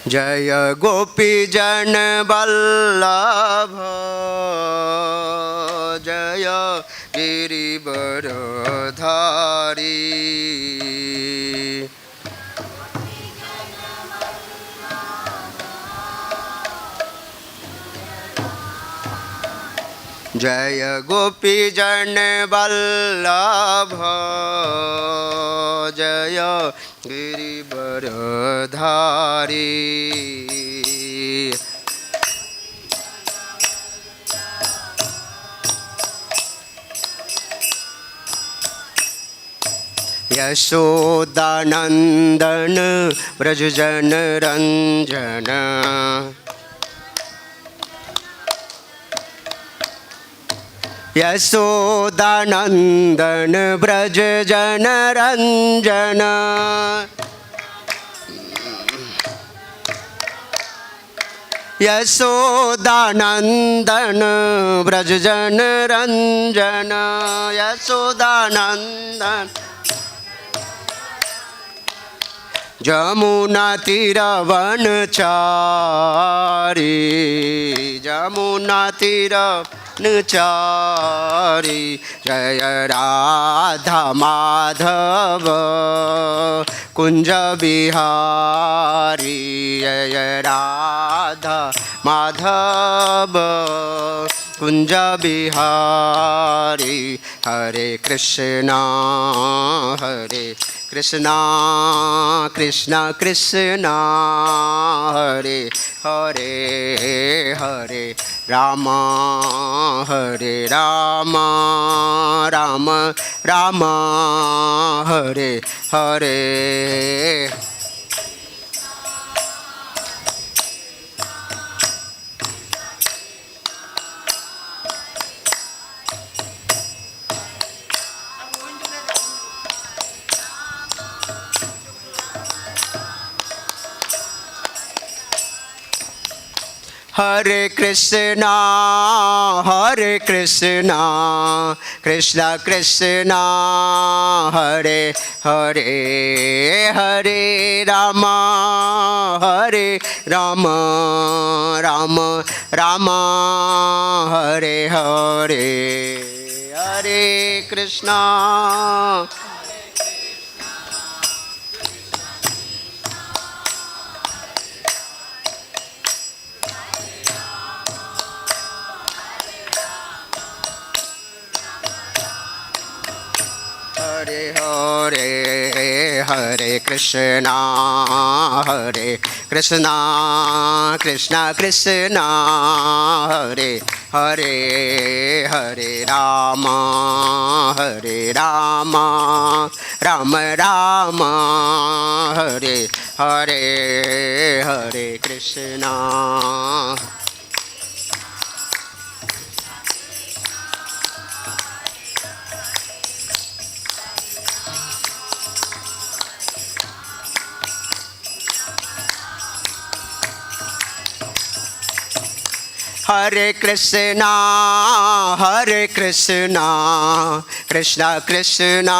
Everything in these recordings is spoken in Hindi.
जय गोपी जन वल्लभ जय गिरिवरधारी। जय गोपी जन वल्लभ जय गिरिवरधारी। यशोदानंदन व्रजजन रंजन यशोदानंदन व्रज जन रंजन। यशोदानंदन व्रज जन रंजन यशोदानंदन। जमुना तीरवनचारी जमुना तीरवनचारी। जय राधा माधव कुंज बिहारी। जय राधा माधव कुंज बिहारी। हरे कृष्णा कृष्णा कृष्णा कृष्णा हरे हरे हरे राम राम राम हरे हरे। हरे कृष्णा कृष्णा कृष्णा हरे हरे हरे राम राम राम हरे हरे। हरे कृष्णा हरे हरे हरे कृष्णा कृष्णा कृष्णा हरे हरे हरे राम राम राम हरे हरे हरे कृष्णा। हरे कृष्णा कृष्णा कृष्णा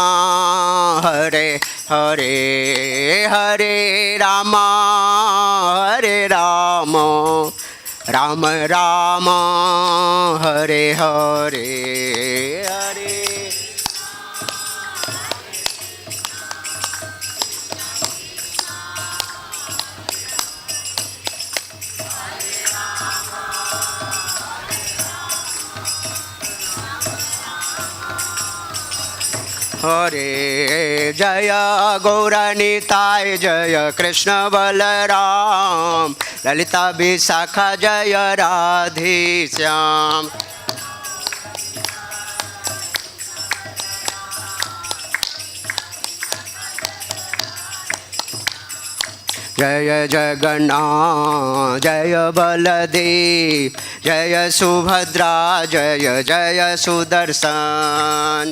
हरे हरे हरे राम राम राम हरे हरे हरे। हरे जय गौरनिताय जय कृष्ण बलराम ललिता विशाखा जय राधे श्याम। जय जगन्नाथ जय बलदेव जय सुभद्रा जय जय सुदर्शन।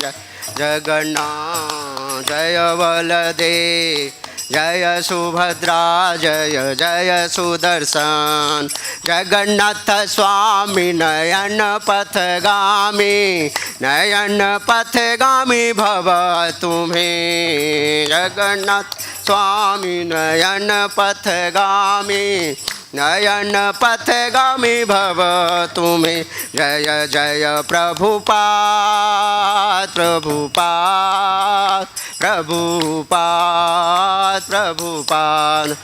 जगन्नाथ जय बलदेव जय सुभद्रा जय जय सुदर्शन। जगन्नाथ स्वामी नयन पथगामी भव तुम्हें। जगन्नाथ स्वामी नयन पथगामी नयन पथगामी भव तुम्हें जय जय प्रभुपाद प्रभुपाद प्रभुपाद प्रभुपाद।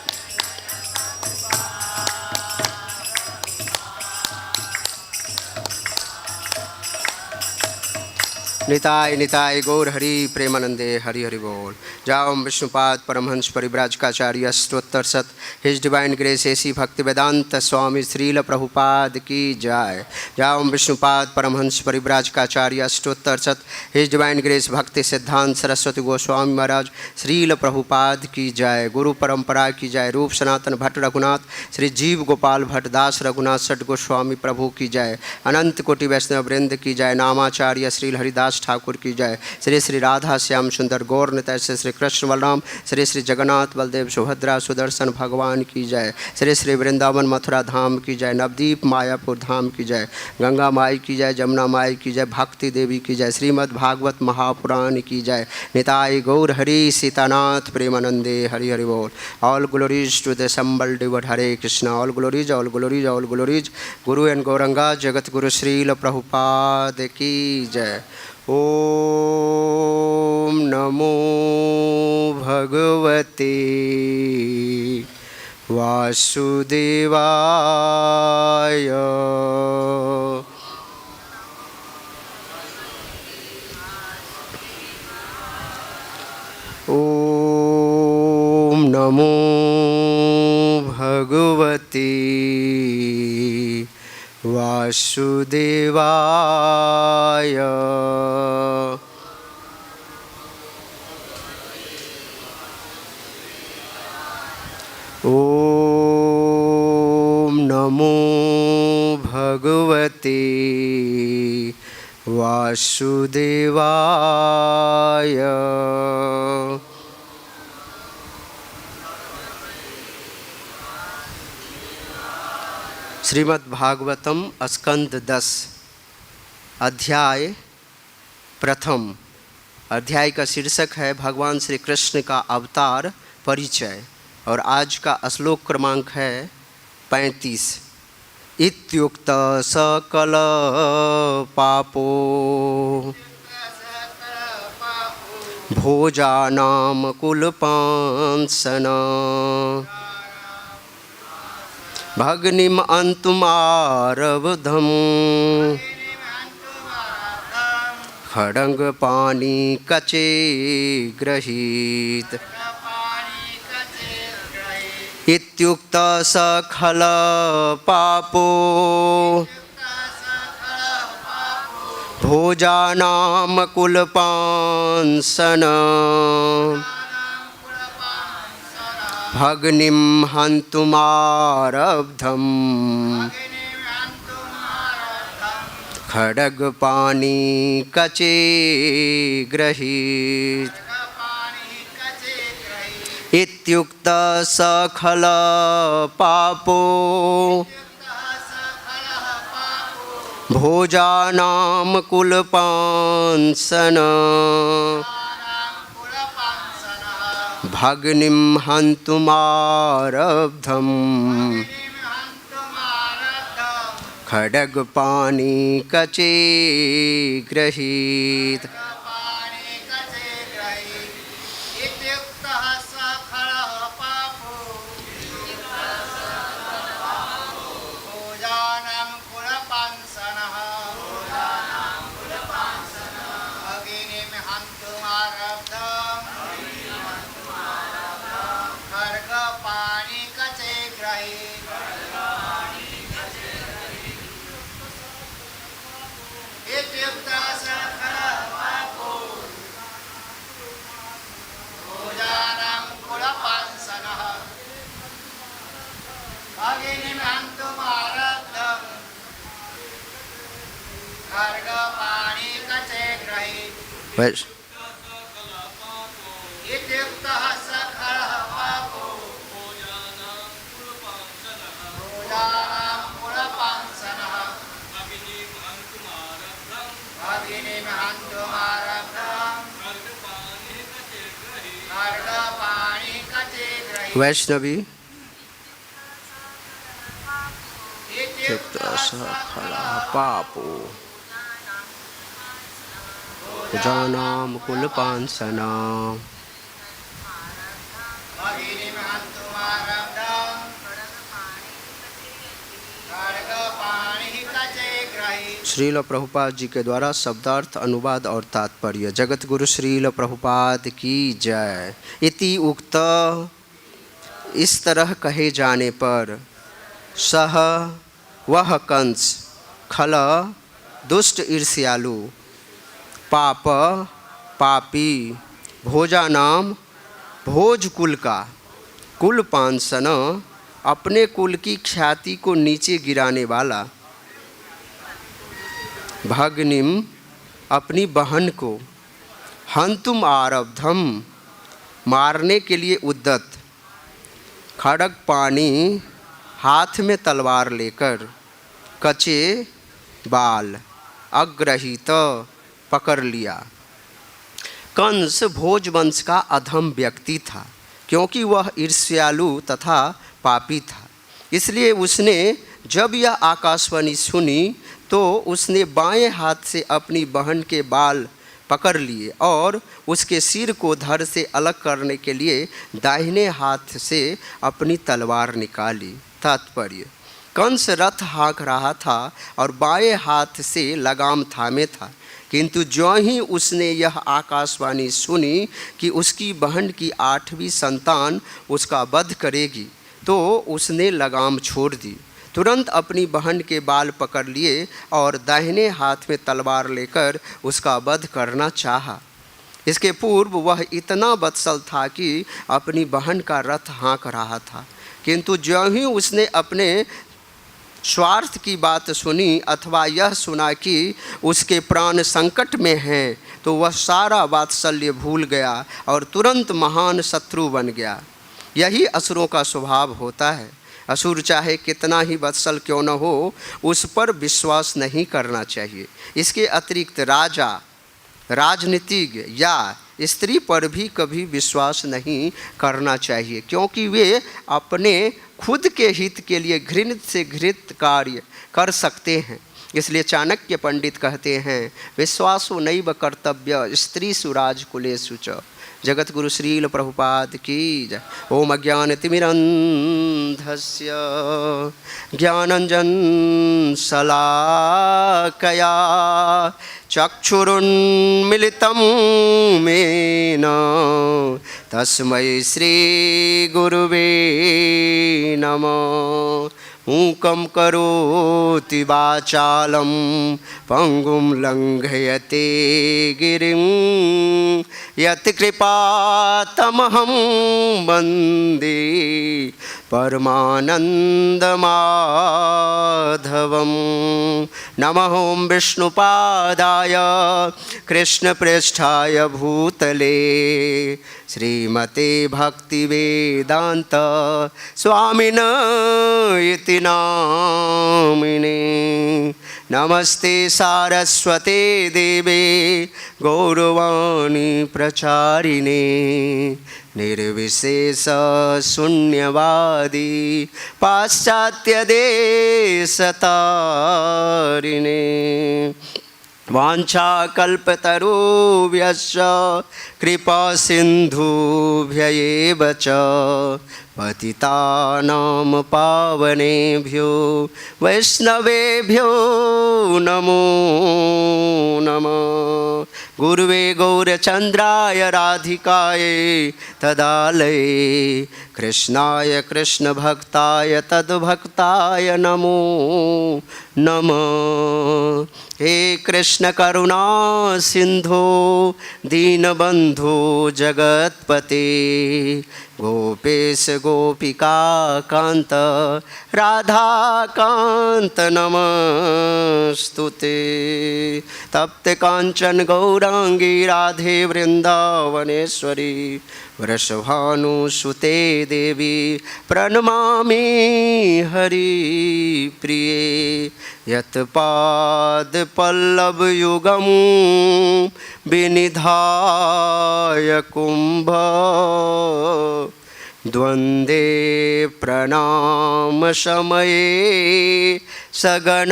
निताय निताय गौर हरि प्रेमानंदे हरि हरि बोल। जाओ विष्णुपाद परमहंस परिव्राजकाचार्य अष्टोत्तर शत हिज डिवाइन ग्रेस एसी भक्ति वेदांत स्वामी श्रील प्रभुपाद की जय। जाओ विष्णुपाद परमहंस परिव्राजकाचार्य अष्टोत्तर शत हिज डिवाइन ग्रेस भक्ति सिद्धांत सरस्वती गोस्वामी महाराज श्रील प्रभुपाद की जय। गुरु परंपरा की जय। रूप सनातन भट्ट रघुनाथ श्री जीव गोपाल भट्ट दास रघुनाथ सट गोस्वामी प्रभु की जय। अनंत कोटि वैष्णव वृंद की जय। नामाचार्य श्री हरिदास ठाकुर की जय। श्री श्री राधा श्याम सुंदर गौर निताय श्री कृष्ण बलराम श्री श्री जगन्नाथ बलदेव सुभद्रा सुदर्शन भगवान की जय। श्री श्री वृंदावन मथुरा धाम की जय। नवदीप मायापुर धाम की जय। गंगा माई की जय। जमुना माई की जय। भक्ति देवी की जय। श्रीमद् भागवत महापुराण की जय। निताय गौर हरि सीतानाथ प्रेमानंदे हरि हरि बोल। ऑल ग्लोरीज टू द संबल devotee Hare Krishna. All glories all glories all glories guru and Gauranga Jagat Guru Srila Prabhupada की जय। ओम नमो भगवते वासुदेवाय। ओम नमो भगवते वासुदेवाय। ओम नमो भगवते वासुदेवाय। श्रीमद् भागवतम स्कंद 10 अध्याय प्रथम। अध्याय का शीर्षक है भगवान श्री कृष्ण का अवतार परिचय और आज का श्लोक क्रमांक है 35। इत्युक्त सकल पापो भोजानाम कुलपांसना भग्निम अंतुमारब्धम खड्ग पानी कचे गृहीत। इत्युक्त सकल पापो भोजानाम कुलपांसना भग्निम हन्तुमारब्धम खड्ग पानी कचे गृहीत। इत्युक्त सकल पापो भोजानाम कुलपांसना भग्निम हन्तुमारब्धम खड्ग पानी कचे गृहीत। बस वैष्णवी फला पापो जानाम कुलपांसना। श्रील प्रभुपाद जी के द्वारा शब्दार्थ अनुवाद और तात्पर्य। जगत गुरु श्रील प्रभुपाद की जय। इति उक्त, इस तरह कहे जाने पर, सह वह कंस, खल दुष्ट ईर्ष्यालु, पाप पापी, भोजा नाम भोज कुल का, कुल पांसन अपने कुल की ख्याति को नीचे गिराने वाला, भग्निम अपनी बहन को, हंतुम आरब्धम मारने के लिए उद्यत, खड़ग पानी हाथ में तलवार लेकर, कचे बाल अग्रहित पकड़ लिया। कंस भोजवंश का अधम व्यक्ति था, क्योंकि वह ईर्ष्यालु तथा पापी था। इसलिए उसने जब यह आकाशवाणी सुनी तो उसने बाएं हाथ से अपनी बहन के बाल पकड़ लिए और उसके सिर को धड़ से अलग करने के लिए दाहिने हाथ से अपनी तलवार निकाली। तात्पर्य, कंस रथ हाँक रहा था और बाएं हाथ से लगाम थामे था, किंतु ज्यों ही उसने यह आकाशवाणी सुनी कि उसकी बहन की 8वीं संतान उसका वध करेगी, तो उसने लगाम छोड़ दी। तुरंत अपनी बहन के बाल पकड़ लिए और दाहिने हाथ में तलवार लेकर उसका वध करना चाहा। इसके पूर्व वह इतना बदसल था कि अपनी बहन का रथ हाँक रहा था, किंतु ज्यों ही उसने अपने स्वार्थ की बात सुनी अथवा यह सुना कि उसके प्राण संकट में हैं, तो वह सारा वात्सल्य भूल गया और तुरंत महान शत्रु बन गया। यही असुरों का स्वभाव होता है। असुर चाहे कितना ही वत्सल क्यों न हो, उस पर विश्वास नहीं करना चाहिए। इसके अतिरिक्त राजा, राजनीतिज्ञ या स्त्री पर भी कभी विश्वास नहीं करना चाहिए, क्योंकि वे अपने खुद के हित के लिए घृणित से घृणित कार्य कर सकते हैं। इसलिए चाणक्य पंडित कहते हैं, विश्वासो नैव कर्तव्य स्त्रीषु राजकुलेषु च। जगत गुरु श्रील प्रभुपाद की जय। ओम अज्ञानतिमिरन्धस्य ज्ञानंजन शलाकया चक्षुरुन्मिलितं येन तस्मै श्री गुरुवे नमः। मूकं करोति वाचालं पंगुं लंघयते गिरिं यत्कृपातमहं वन्दे परमानन्दमाधवं। नमः ओं विष्णुपादाय कृष्णप्रेष्ठाय भूतले श्रीमते भक्तिवेदांत स्वामिन इति नामिने। नमस्ते सारस्वते देवे गौरवाणी प्रचारिणे निर्विशेष शून्यवादी पाश्चात्य देशतारिणे। वाञ्छाकल्पतरुभ्यश्च कृपा सिन्धुभ्यैव च पतितानां पावनेभ्यो वैष्णवेभ्यो नमो नमः। गुरुवे गौरचन्द्राय राधिकाय तदालये कृष्णाय कृष्णभक्ताय तद्भक्ताय नमो नमः। हे कृष्ण करुणा सिंधो दीनबंधो जगत्पते गोपेश गोपिका कांत राधा कांत नमस्तुते। तप्त कांचन गौरांगी राधे वृंदावनेश्वरी वृषभानुसुते देवी प्रणमामि हरिप्रिये। यत्पादपल्लवयुगं विनिधाय कुम्भ द्वन्द्वे प्रणाम समये सगणाधिराज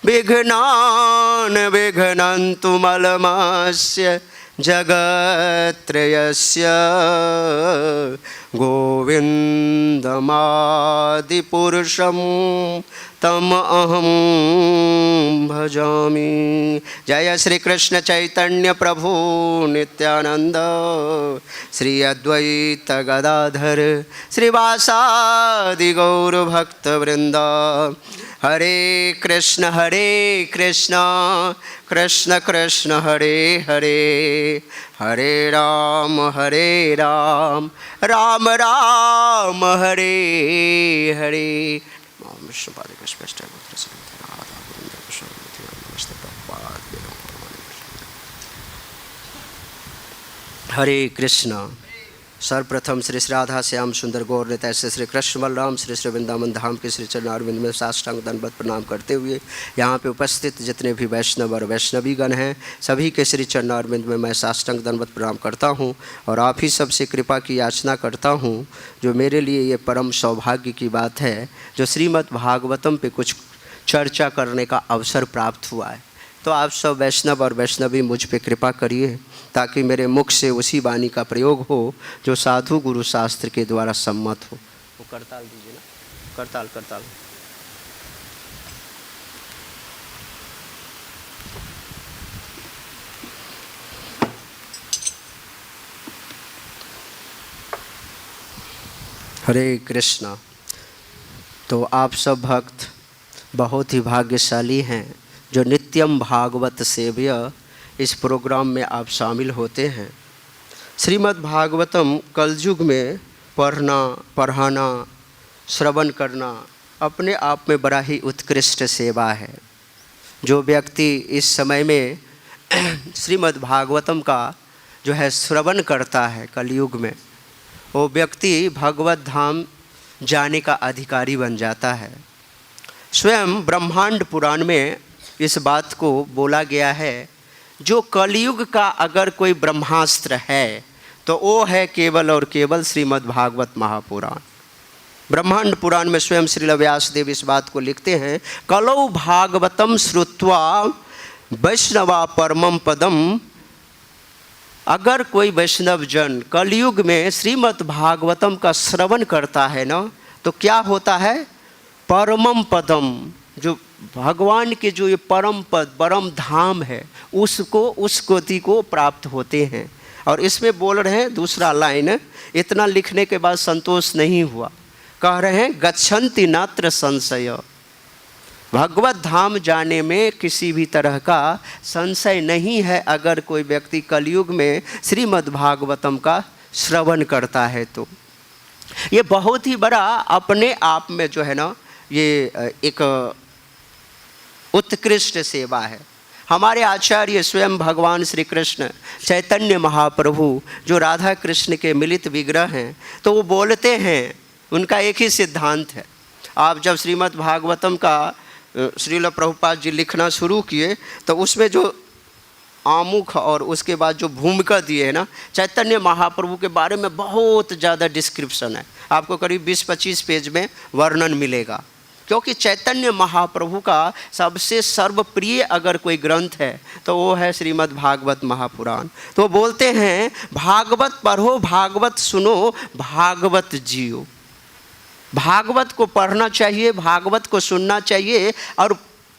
विघ्नान् विघ्नन्तु मलमस्य जगत्त्रयस्य गोविन्दमादिपुरुषं तम अहं भजामि। जय श्री कृष्ण चैतन्य प्रभु नित्यानंद श्री अद्वैत गदाधर श्रीवासादि गौर भक्त वृंद। हरे कृष्ण कृष्ण कृष्ण हरे हरे, हरे राम राम राम हरे हरे। हरे कृष्णा। सर्वप्रथम श्री राधा श्याम सुंदर गौर निताय श्री कृष्ण बलराम श्री वृंदावन धाम के श्री चरणारविंद में साष्टांग दंडवत प्रणाम करते हुए यहाँ पे उपस्थित जितने भी वैष्णव और वैष्णवीगण हैं सभी के श्री चरणारविंद में मैं साष्टांग दंडवत प्रणाम करता हूँ और आप ही सबसे कृपा की याचना करता हूँ। जो मेरे लिए ये परम सौभाग्य की बात है जो श्रीमद् भागवतम पे कुछ चर्चा करने का अवसर प्राप्त हुआ है, तो आप सब वैष्णव और वैष्णवी मुझ पे कृपा करिए ताकि मेरे मुख से उसी वाणी का प्रयोग हो जो साधु गुरु शास्त्र के द्वारा सम्मत हो। वो करताल दीजिए ना, करताल। हरे कृष्णा। तो आप सब भक्त बहुत ही भाग्यशाली हैं जो नित्यम भागवत सेव्य इस प्रोग्राम में आप शामिल होते हैं। श्रीमद् भागवतम कलयुग में पढ़ना श्रवण करना अपने आप में बड़ा ही उत्कृष्ट सेवा है। जो व्यक्ति इस समय में श्रीमद् भागवतम का जो है श्रवण करता है कलयुग में, वो व्यक्ति भगवत धाम जाने का अधिकारी बन जाता है। स्वयं ब्रह्मांड पुराण में इस बात को बोला गया है, जो कलयुग का अगर कोई ब्रह्मास्त्र है तो वो है केवल और केवल श्रीमद् भागवत महापुराण। ब्रह्मांड पुराण में स्वयं श्रील व्यासदेव इस बात को लिखते हैं, कलौ भागवतम श्रुत्वा वैष्णवा परमं पदम। अगर कोई वैष्णव जन कलयुग में श्रीमद् भागवतम का श्रवण करता है ना, तो क्या होता है, परमं पदम, जो भगवान के जो ये परम पद परम धाम है उसको उस गति को प्राप्त होते हैं। और इसमें बोल रहे हैं दूसरा लाइन, इतना लिखने के बाद संतोष नहीं हुआ, कह रहे हैं गच्छन्ति नात्र संशय। भगवत धाम जाने में किसी भी तरह का संशय नहीं है अगर कोई व्यक्ति कलयुग में श्रीमद् भागवतम का श्रवण करता है। तो ये बहुत ही बड़ा अपने आप में जो है ना ये एक उत्कृष्ट सेवा है। हमारे आचार्य स्वयं भगवान श्री कृष्ण चैतन्य महाप्रभु जो राधा कृष्ण के मिलित विग्रह हैं, तो वो बोलते हैं, उनका एक ही सिद्धांत है। आप जब श्रीमद् भागवतम का श्रील प्रभुपाद जी लिखना शुरू किए तो उसमें जो आमुख और उसके बाद जो भूमिका दिए है ना, चैतन्य महाप्रभु के बारे में बहुत ज़्यादा डिस्क्रिप्शन है, आपको करीब 20-25 पेज में वर्णन मिलेगा। क्योंकि चैतन्य महाप्रभु का सबसे सर्वप्रिय अगर कोई ग्रंथ है तो वो है श्रीमद् भागवत महापुराण। तो बोलते हैं भागवत पढ़ो, भागवत सुनो, भागवत जियो। भागवत को पढ़ना चाहिए, भागवत को सुनना चाहिए और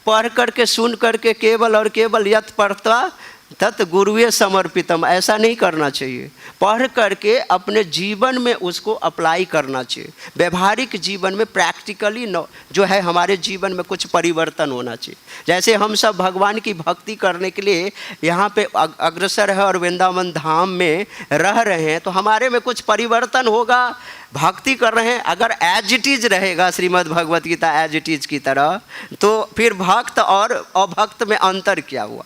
पढ़ करके सुन करके केवल और केवल यत पढ़ता तत् गुरुवे समर्पितम, ऐसा नहीं करना चाहिए। पढ़ करके अपने जीवन में उसको अप्लाई करना चाहिए। व्यवहारिक जीवन में प्रैक्टिकली जो है हमारे जीवन में कुछ परिवर्तन होना चाहिए। जैसे हम सब भगवान की भक्ति करने के लिए यहाँ पे अग्रसर है और वृंदावन धाम में रह रहे हैं, तो हमारे में कुछ परिवर्तन होगा। भक्ति कर रहे हैं, अगर एज इट इज़ रहेगा Shrimad Bhagavad Gita as it is की तरह, तो फिर भक्त और अभक्त में अंतर क्या हुआ।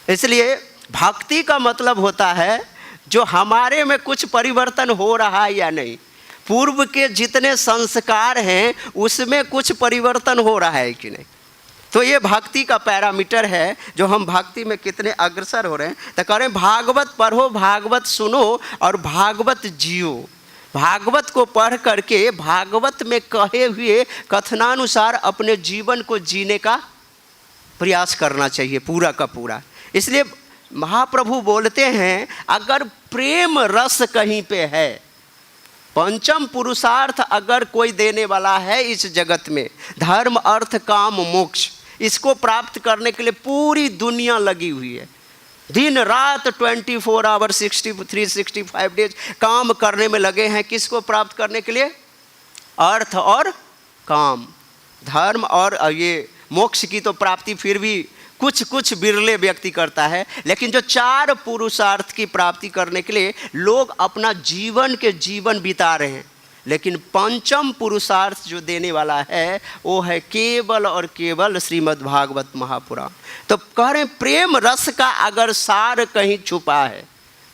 इसलिए भक्ति का मतलब होता है जो हमारे में कुछ परिवर्तन हो रहा है या नहीं, पूर्व के जितने संस्कार हैं उसमें कुछ परिवर्तन हो रहा है कि नहीं, तो ये भक्ति का पैरामीटर है, जो हम भक्ति में कितने अग्रसर हो रहे हैं। तो करें भागवत पढ़ो, भागवत सुनो और भागवत जियो। भागवत को पढ़ करके भागवत में कहे हुए कथनानुसार अपने जीवन को जीने का प्रयास करना चाहिए पूरा का पूरा। इसलिए महाप्रभु बोलते हैं, अगर प्रेम रस कहीं पे है, पंचम पुरुषार्थ अगर कोई देने वाला है इस जगत में, धर्म अर्थ काम मोक्ष, इसको प्राप्त करने के लिए पूरी दुनिया लगी हुई है। दिन रात 24 आवर 365 डेज काम करने में लगे हैं। किसको प्राप्त करने के लिए? अर्थ और काम, धर्म और ये मोक्ष की तो प्राप्ति फिर भी कुछ बिरले व्यक्ति करता है, लेकिन जो 4 पुरुषार्थ की प्राप्ति करने के लिए लोग अपना जीवन बिता रहे हैं। लेकिन पंचम पुरुषार्थ जो देने वाला है वो है केवल और केवल श्रीमद् भागवत महापुराण। तो कह रहे प्रेम रस का अगर सार कहीं छुपा है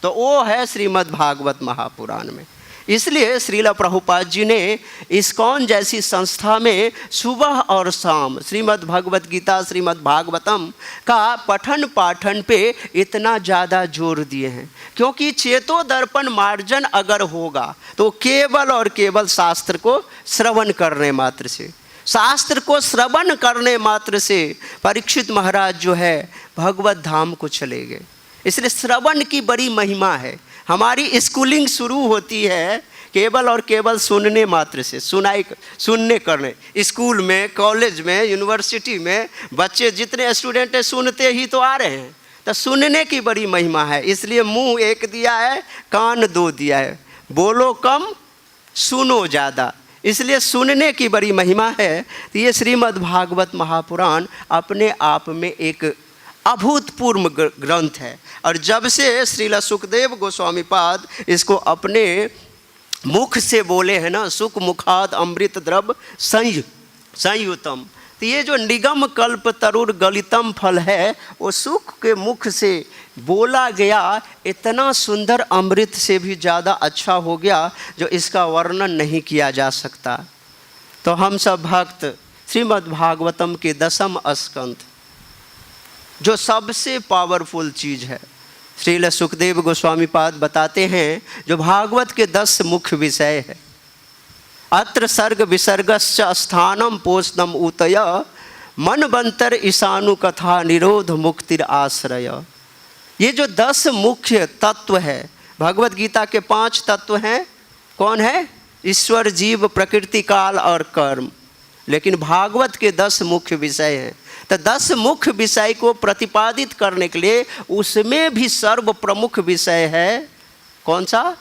तो वो है श्रीमद् भागवत महापुराण में। इसलिए श्रील प्रभुपाद जी ने इस्कॉन जैसी संस्था में सुबह और शाम श्रीमद् भगवत गीता, श्रीमद् भागवतम का पठन पाठन पे इतना ज़्यादा जोर दिए हैं, क्योंकि चेतो दर्पण मार्जन अगर होगा तो केवल और केवल शास्त्र को श्रवण करने मात्र से, शास्त्र को श्रवण करने मात्र से परीक्षित महाराज जो है भगवत धाम को चले गए। इसलिए श्रवण की बड़ी महिमा है। हमारी स्कूलिंग शुरू होती है केवल और केवल सुनने मात्र से, सुनने करने। स्कूल में, कॉलेज में, यूनिवर्सिटी में बच्चे जितने स्टूडेंट हैं सुनते ही तो आ रहे हैं। तो सुनने की बड़ी महिमा है। इसलिए मुंह एक दिया है, कान 2 दिया है, बोलो कम सुनो ज़्यादा। इसलिए सुनने की बड़ी महिमा है। तो ये श्रीमद् भागवत महापुराण अपने आप में एक अभूतपूर्व ग्रंथ है। और जब से श्रील सुखदेव गोस्वामी पाद इसको अपने मुख से बोले हैं ना, सुख मुखाद अमृत द्रव संयुतम, तो ये जो निगम कल्प तरुर गलितम फल है वो सुख के मुख से बोला गया इतना सुंदर अमृत से भी ज़्यादा अच्छा हो गया, जो इसका वर्णन नहीं किया जा सकता। तो हम सब भक्त श्रीमद् भागवतम के 10वें स्कंध, जो सबसे पावरफुल चीज़ है, श्रील सुखदेव गोस्वामी पाद बताते हैं, जो भागवत के 10 मुख्य विषय है। अत्र सर्ग विसर्गश्च स्थानम पोषणम ऊतय मनवंतर ईशानु कथा निरोध मुक्तिर आश्रय। ये जो 10 मुख्य तत्व है, भगवत गीता के 5 तत्व हैं। कौन है? ईश्वर, जीव, प्रकृति, काल और कर्म। लेकिन भागवत के 10 मुख्य विषय हैं। तो 10 मुख्य विषय को प्रतिपादित करने के लिए उसमें भी सर्व प्रमुख विषय है कौन सा?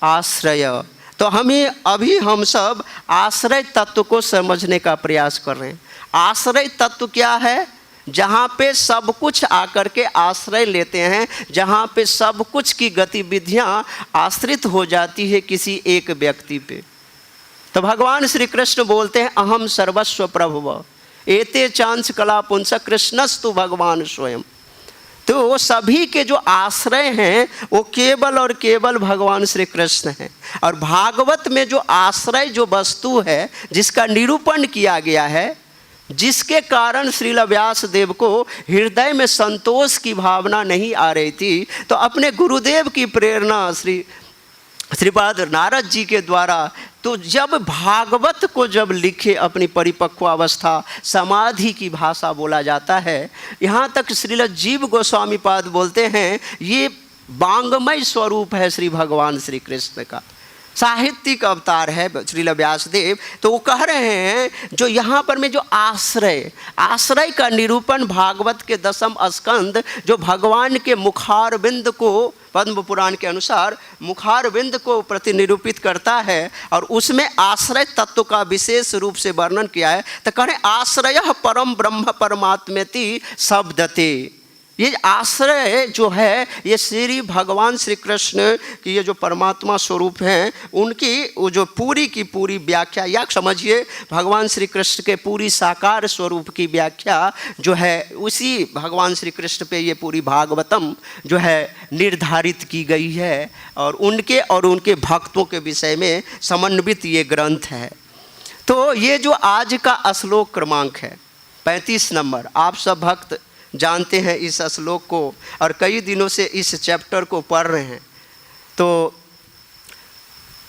आश्रय। तो हम सब आश्रय तत्व को समझने का प्रयास कर रहे हैं। आश्रय तत्व क्या है? जहाँ पे सब कुछ आकर के आश्रय लेते हैं, जहाँ पे सब कुछ की गतिविधियाँ आश्रित हो जाती है किसी एक व्यक्ति पे। तो भगवान श्री कृष्ण बोलते हैं अहम सर्वस्व प्रभुव एते चांस कला पुंस कृष्णस्तु भगवान स्वयं। तो सभी के जो आश्रय हैं वो केवल और केवल भगवान श्री कृष्ण हैं। और भागवत में जो आश्रय, जो वस्तु है जिसका निरूपण किया गया है, जिसके कारण श्रील व्यास देव को हृदय में संतोष की भावना नहीं आ रही थी, तो अपने गुरुदेव की प्रेरणा श्रीपाद नारद जी के द्वारा, तो जब भागवत को जब लिखे अपनी परिपक्व अवस्था, समाधि की भाषा बोला जाता है। यहाँ तक श्रील जीव गोस्वामी पाद बोलते हैं ये वांगमय स्वरूप है श्री भगवान श्री कृष्ण का, साहित्यिक अवतार है श्रील व्यासदेव। तो वो कह रहे हैं जो यहाँ पर में जो आश्रय का निरूपण भागवत के 10वें स्कंद, जो भगवान के मुखारविंद को, पद्म पुराण के अनुसार मुखारविंद को प्रतिनिरूपित करता है, और उसमें आश्रय तत्व का विशेष रूप से वर्णन किया है। तो कह रहे आश्रयः परम ब्रह्म परमात्मेति शब्दते। ये आश्रय जो है ये श्री भगवान श्री कृष्ण की ये जो परमात्मा स्वरूप हैं उनकी वो जो पूरी की पूरी व्याख्या, या समझिए भगवान श्री कृष्ण के पूरी साकार स्वरूप की व्याख्या जो है उसी भगवान श्री कृष्ण पे ये पूरी भागवतम जो है निर्धारित की गई है, और उनके भक्तों के विषय में समन्वित ये ग्रंथ है। तो ये जो आज का श्लोक क्रमांक है 35 नंबर। आप सब भक्त जानते हैं इस श्लोक को और कई दिनों से इस चैप्टर को पढ़ रहे हैं। तो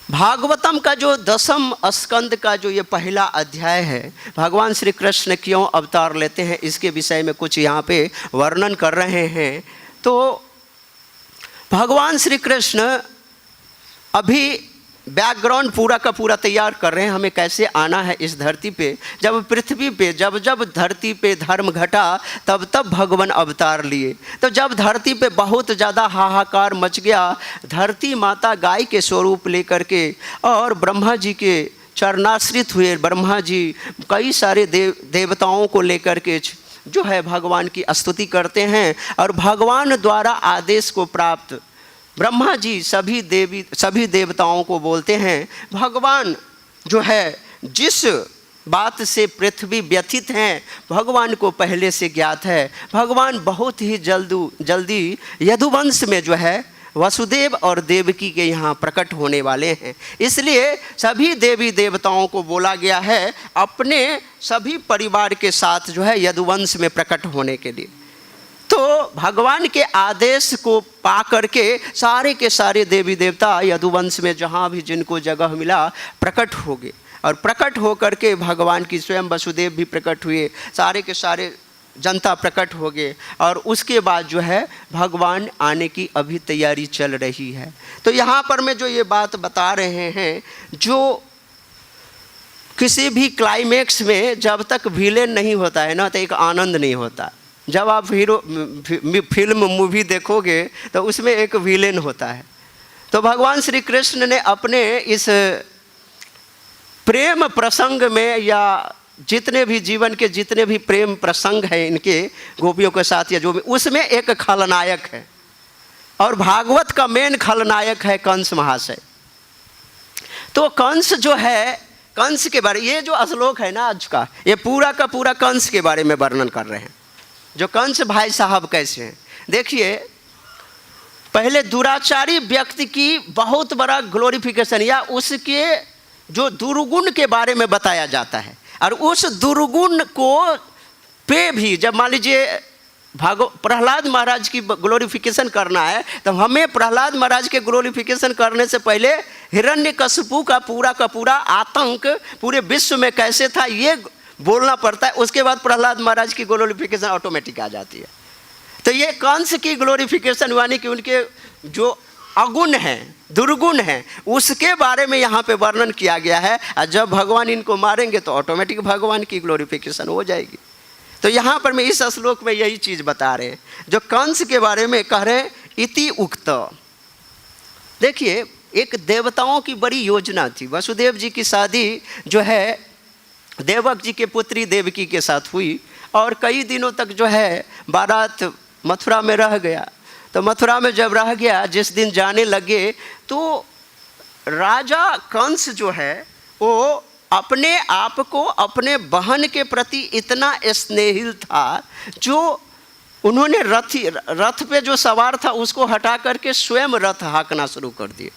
भागवतम का जो 10वें स्कंद का जो ये पहला अध्याय है, भगवान श्री कृष्ण क्यों अवतार लेते हैं इसके विषय में कुछ यहाँ पे वर्णन कर रहे हैं। तो भगवान श्री कृष्ण अभी बैकग्राउंड पूरा का पूरा तैयार कर रहे हैं, हमें कैसे आना है इस धरती पे। जब पृथ्वी पे जब धरती पे धर्म घटा तब भगवान अवतार लिए। तो जब धरती पे बहुत ज़्यादा हाहाकार मच गया, धरती माता गाय के स्वरूप लेकर के और ब्रह्मा जी के चरणाश्रित हुए। ब्रह्मा जी कई सारे देवताओं को लेकर के जो है भगवान की स्तुति करते हैं और भगवान द्वारा आदेश को प्राप्त ब्रह्मा जी सभी देवताओं को बोलते हैं, भगवान जो है जिस बात से पृथ्वी व्यथित हैं भगवान को पहले से ज्ञात है। भगवान बहुत ही जल्दी यदुवंश में जो है वसुदेव और देवकी के यहाँ प्रकट होने वाले हैं। इसलिए सभी देवी देवताओं को बोला गया है अपने सभी परिवार के साथ जो है यदुवंश में प्रकट होने के लिए। तो भगवान के आदेश को पा करके सारे के सारे देवी देवता यदुवंश में जहाँ भी जिनको जगह मिला प्रकट हो गए और प्रकट हो करके भगवान की स्वयं वसुदेव भी प्रकट हुए, सारे के सारे जनता प्रकट हो गए और उसके बाद जो है भगवान आने की अभी तैयारी चल रही है। तो यहाँ पर मैं जो ये बात बता रहे हैं, जो किसी भी क्लाइमेक्स में जब तक विलेन नहीं होता है ना तो एक आनंद नहीं होता। जब आप फिल्म मूवी देखोगे तो उसमें एक विलेन होता है। तो भगवान श्री कृष्ण ने अपने इस प्रेम प्रसंग में या जितने भी जीवन के जितने भी प्रेम प्रसंग हैं इनके गोपियों के साथ या जो भी, उसमें एक खलनायक है और भागवत का मेन खलनायक है कंस महाशय। तो कंस जो है, कंस के बारे ये जो श्लोक है ना आज का, ये पूरा का पूरा कंस के बारे में वर्णन कर रहे हैं। जो कंस भाई साहब कैसे हैं देखिए, पहले दुराचारी व्यक्ति की बहुत बड़ा ग्लोरिफिकेशन या उसके जो दुर्गुण के बारे में बताया जाता है और उस दुर्गुण को पे भी जब मान लीजिए प्रहलाद महाराज की ग्लोरिफिकेशन करना है तो हमें प्रहलाद महाराज के ग्लोरिफिकेशन करने से पहले हिरण्यकशिपु का पूरा आतंक पूरे विश्व में कैसे था ये बोलना पड़ता है। उसके बाद प्रहलाद महाराज की ग्लोरिफिकेशन ऑटोमेटिक आ जाती है। तो ये कंस की ग्लोरिफिकेशन यानी कि उनके जो अगुण हैं, दुर्गुण हैं, उसके बारे में यहाँ पे वर्णन किया गया है। और जब भगवान इनको मारेंगे तो ऑटोमेटिक भगवान की ग्लोरिफिकेशन हो जाएगी। तो यहाँ पर मैं इस श्लोक में यही चीज़ बता रहे हैं जो कंस के बारे में कह रहे हैं। इति उक्त, देखिए एक देवताओं की बड़ी योजना थी। वसुदेव जी की शादी जो है देवक जी के पुत्री देवकी के साथ हुई और कई दिनों तक जो है बारात मथुरा में रह गया। तो मथुरा में जब रह गया, जिस दिन जाने लगे तो राजा कंस जो है वो अपने आप को अपने बहन के प्रति इतना स्नेहिल था जो उन्होंने रथ पे जो सवार था उसको हटा करके स्वयं रथ हाँकना शुरू कर दिए।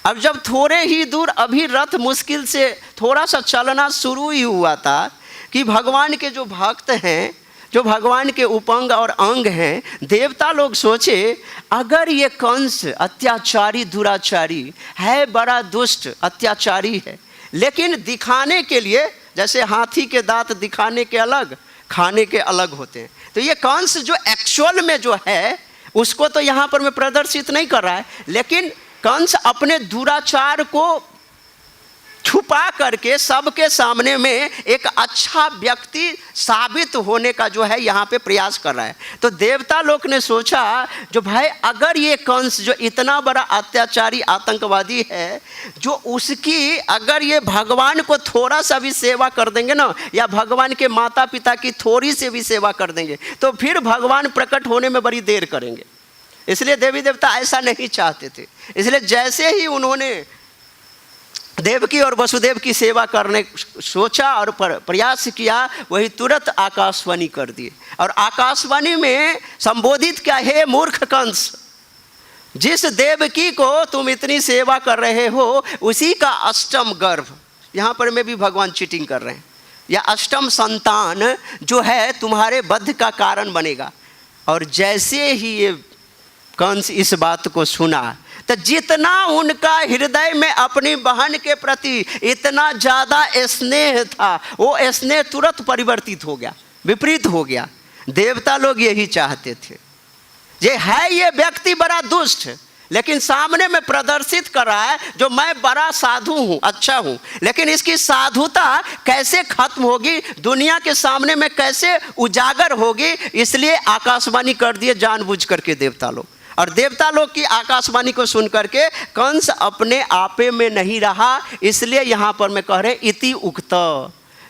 अब जब थोड़े ही दूर अभी रथ मुश्किल से थोड़ा सा चलना शुरू ही हुआ था कि भगवान के जो भक्त हैं, जो भगवान के उपांग और अंग हैं, देवता लोग सोचे अगर ये कंस अत्याचारी दुराचारी है, बड़ा दुष्ट अत्याचारी है, लेकिन दिखाने के लिए जैसे हाथी के दांत दिखाने के अलग खाने के अलग होते हैं, तो ये कंस जो एक्चुअल में जो है उसको तो यहाँ पर मैं प्रदर्शित नहीं कर रहा है, लेकिन कंस अपने दुराचार को छुपा करके सबके सामने में एक अच्छा व्यक्ति साबित होने का जो है यहाँ पे प्रयास कर रहा है। तो देवता लोग ने सोचा जो भाई अगर ये कंस जो इतना बड़ा अत्याचारी आतंकवादी है, जो उसकी अगर ये भगवान को थोड़ा सा भी सेवा कर देंगे ना या भगवान के माता पिता की थोड़ी सी भी सेवा कर देंगे तो फिर भगवान प्रकट होने में बड़ी देर करेंगे। इसलिए देवी देवता ऐसा नहीं चाहते थे। इसलिए जैसे ही उन्होंने देवकी और वसुदेव की सेवा करने सोचा और प्रयास किया, वही तुरंत आकाशवाणी कर दिए। और आकाशवाणी में संबोधित क्या, हे मूर्ख कंस, जिस देवकी को तुम इतनी सेवा कर रहे हो उसी का अष्टम गर्भ। यहाँ पर में भी भगवान चीटिंग कर रहे हैं। या अष्टम संतान जो है तुम्हारे वध का कारण बनेगा। और जैसे ही ये कंस इस बात को सुना तो जितना उनका हृदय में अपनी बहन के प्रति इतना ज़्यादा स्नेह था, वो स्नेह तुरंत परिवर्तित हो गया, विपरीत हो गया। देवता लोग यही चाहते थे, ये व्यक्ति बड़ा दुष्ट लेकिन सामने में प्रदर्शित कर रहा है जो मैं बड़ा साधु हूँ, अच्छा हूँ, लेकिन इसकी साधुता कैसे खत्म होगी, दुनिया के सामने में कैसे उजागर होगी, इसलिए आकाशवाणी कर दिए जानबूझ करके देवता लोग। और देवता लोग की आकाशवाणी को सुन करके कंस अपने आपे में नहीं रहा, इसलिए यहाँ पर मैं कह रहे इति उक्त।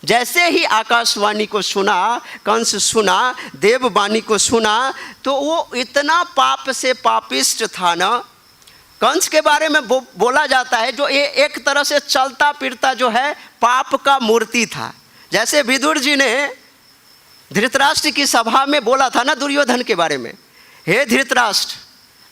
जैसे ही आकाशवाणी को सुना, कंस सुना, देववाणी को सुना, तो वो इतना पाप से पापिष्ट था ना। कंस के बारे में बोला जाता है जो ये एक तरह से चलता फिरता जो है पाप का मूर्ति था। जैसे विदुर जी ने धृतराष्ट्र की सभा में बोला था ना दुर्योधन के बारे में, हे धृतराष्ट्र,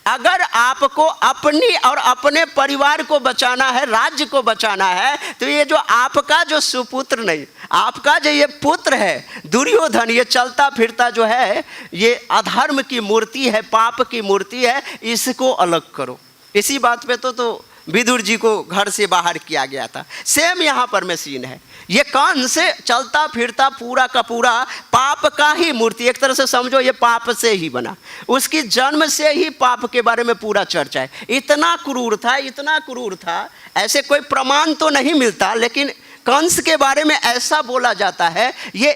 अगर आपको अपनी और अपने परिवार को बचाना है, राज्य को बचाना है, तो ये जो आपका जो सुपुत्र नहीं, आपका जो ये पुत्र है दुर्योधन, ये चलता फिरता जो है ये अधर्म की मूर्ति है, पाप की मूर्ति है, इसको अलग करो। इसी बात पे तो विदुर जी को घर से बाहर किया गया था। सेम यहाँ पर में सीन है। ये कंस चलता फिरता पूरा का पूरा पाप का ही मूर्ति, एक तरह से समझो ये पाप से ही बना, उसकी जन्म से ही पाप के बारे में पूरा चर्चा है। इतना क्रूर था, इतना क्रूर था, ऐसे कोई प्रमाण तो नहीं मिलता, लेकिन कंस के बारे में ऐसा बोला जाता है ये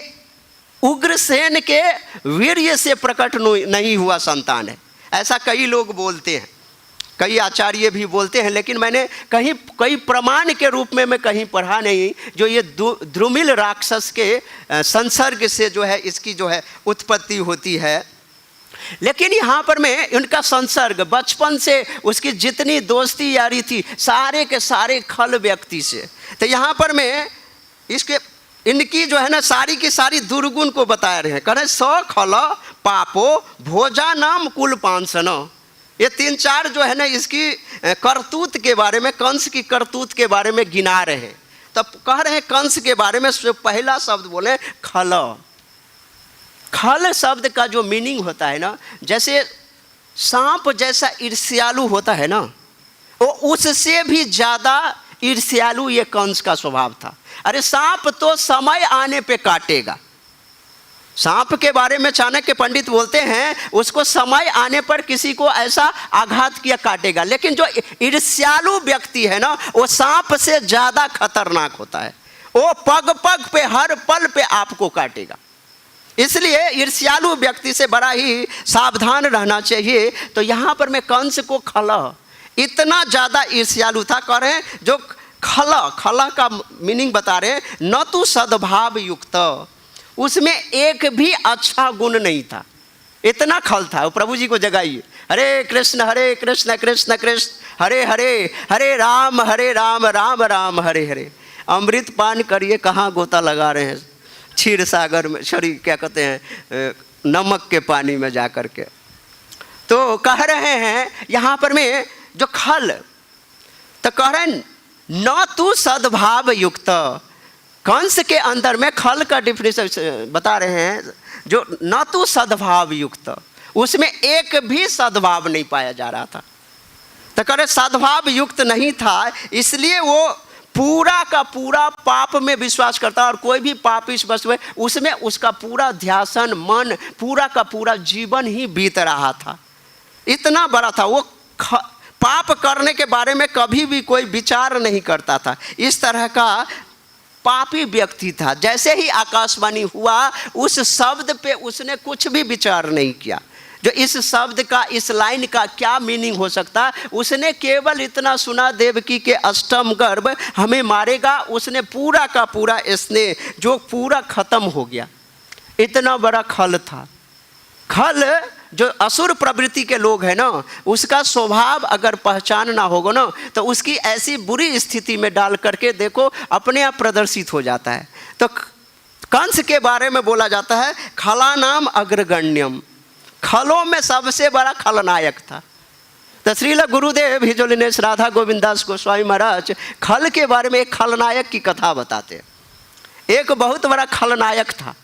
उग्रसेन के वीर्य से प्रकट नहीं हुआ संतान है। ऐसा कई लोग बोलते हैं, कई आचार्य भी बोलते हैं, लेकिन मैंने कई प्रमाण के रूप में मैं कहीं पढ़ा नहीं जो ये द्रुमिल राक्षस के संसर्ग से जो है इसकी जो है उत्पत्ति होती है। लेकिन यहाँ पर मैं उनका संसर्ग बचपन से उसकी जितनी दोस्ती यारी थी सारे के सारे खल व्यक्ति से, तो यहाँ पर मैं इनकी जो है ना सारी की सारी दुर्गुण को बता रहे हैं। करें स खल पापो भोजा नाम कुल पांसन, ये 3-4 जो है ना इसकी करतूत के बारे में, कंस की करतूत के बारे में गिना रहे हैं। तब कह रहे हैं कंस के बारे में पहला शब्द बोले खल। खल शब्द का जो मीनिंग होता है ना, जैसे सांप जैसा ईर्ष्यालु होता है ना, वो उससे भी ज़्यादा ईर्ष्यालु ये कंस का स्वभाव था। अरे सांप तो समय आने पे काटेगा। सांप के बारे में चाणक्य पंडित बोलते हैं उसको समय आने पर किसी को ऐसा आघात किया काटेगा, लेकिन जो ईर्ष्यालु व्यक्ति है ना वो सांप से ज़्यादा खतरनाक होता है। वो पग पग पे हर पल पे आपको काटेगा, इसलिए ईर्ष्यालु व्यक्ति से बड़ा ही सावधान रहना चाहिए। तो यहाँ पर मैं कंस को खल इतना ज़्यादा ईर्ष्यालु था। कह रहे हैं जो खल का मीनिंग बता रहे हैं, न तो सद्भाव युक्त, उसमें एक भी अच्छा गुण नहीं था, इतना खल था। वो प्रभु जी को जगाइए, हरे कृष्ण कृष्ण कृष्ण हरे हरे, हरे राम राम राम हरे हरे। अमृत पान करिए, कहाँ गोता लगा रहे हैं क्षीर सागर में, सॉरी क्या कहते हैं नमक के पानी में जा कर के। तो कह रहे हैं यहाँ पर में जो खल, तो कह रहे हैं न तू सद्भाव युक्त। कंस के अंदर में खल का डिफिनेशन बता रहे हैं, जो न तो सद्भाव युक्त, उसमें एक भी सद्भाव नहीं पाया जा रहा था। तो कह रहे सद्भाव युक्त नहीं था, इसलिए वो पूरा का पूरा पाप में विश्वास करता, और कोई भी पापिष्ट वस्तु है उसमें उसका पूरा ध्यान मन पूरा का पूरा जीवन ही बीत रहा था। इतना बड़ा था वो, पाप करने के बारे में कभी भी कोई विचार नहीं करता था। इस तरह का पापी व्यक्ति था। जैसे ही आकाशवाणी हुआ उस शब्द पे उसने कुछ भी विचार नहीं किया, जो इस शब्द का, इस लाइन का क्या मीनिंग हो सकता। उसने केवल इतना सुना, देवकी के अष्टम गर्भ हमें मारेगा, उसने पूरा का पूरा स्नेह जो पूरा खत्म हो गया। इतना बड़ा खल था। खल जो असुर प्रवृत्ति के लोग हैं ना, उसका स्वभाव अगर पहचानना होगा ना, तो उसकी ऐसी बुरी स्थिति में डाल करके देखो अपने आप प्रदर्शित हो जाता है। तो कंस के बारे में बोला जाता है खला नाम अग्रगण्यम, खलों में सबसे बड़ा खलनायक था। तो श्रील गुरुदेव हिजोलिनेश राधा गोविंद दास गोस्वामी महाराज खल के बारे में एक खलनायक की कथा बताते हैं। एक बहुत बड़ा खलनायक था,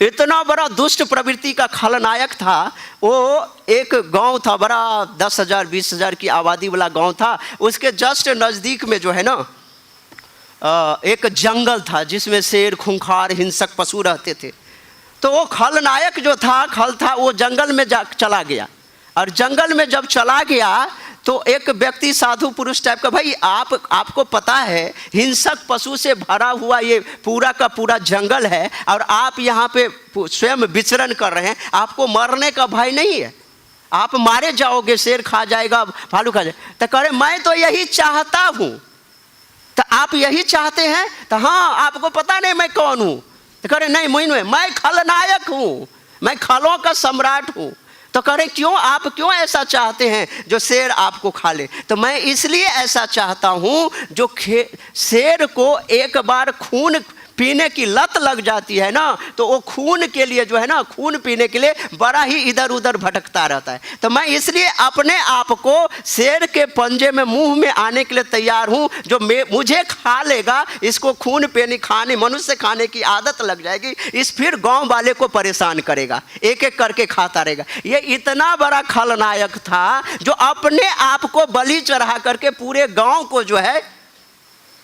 इतना बड़ा दुष्ट प्रवृत्ति का खलनायक था। वो एक गांव था बड़ा, 10,000 20,000 की आबादी वाला गांव था। उसके जस्ट नज़दीक में जो है ना एक जंगल था जिसमें शेर, खूंखार, हिंसक पशु रहते थे। तो वो खलनायक जो था, खल था, वो जंगल में चला गया। और जंगल में जब चला गया तो एक व्यक्ति, साधु पुरुष टाइप का, भाई आपको पता है हिंसक पशु से भरा हुआ ये पूरा का पूरा जंगल है और आप यहाँ पे स्वयं विचरण कर रहे हैं, आपको मरने का भय नहीं है? आप मारे जाओगे, शेर खा जाएगा, भालू खा जाएगा। तो कह रहे मैं तो यही चाहता हूँ। तो आप यही चाहते हैं? तो हाँ, आपको पता नहीं मैं कौन हूँ? तो कह रहे नहीं, मैं खलनायक हूँ, मैं खलों का सम्राट हूँ। तो कह रहे क्यों, आप क्यों ऐसा चाहते हैं जो शेर आपको खा ले? तो मैं इसलिए ऐसा चाहता हूँ, जो शेर को एक बार खून पीने की लत लग जाती है ना, तो वो खून के लिए जो है ना, खून पीने के लिए बड़ा ही इधर उधर भटकता रहता है। तो मैं इसलिए अपने आप को शेर के पंजे में, मुंह में आने के लिए तैयार हूँ। जो मुझे खा लेगा, इसको खून पीने, खाने, मनुष्य खाने की आदत लग जाएगी, इस फिर गांव वाले को परेशान करेगा, एक एक करके खाता रहेगा। ये इतना बड़ा खलनायक था जो अपने आप को बलि चढ़ा करके पूरे गाँव को जो है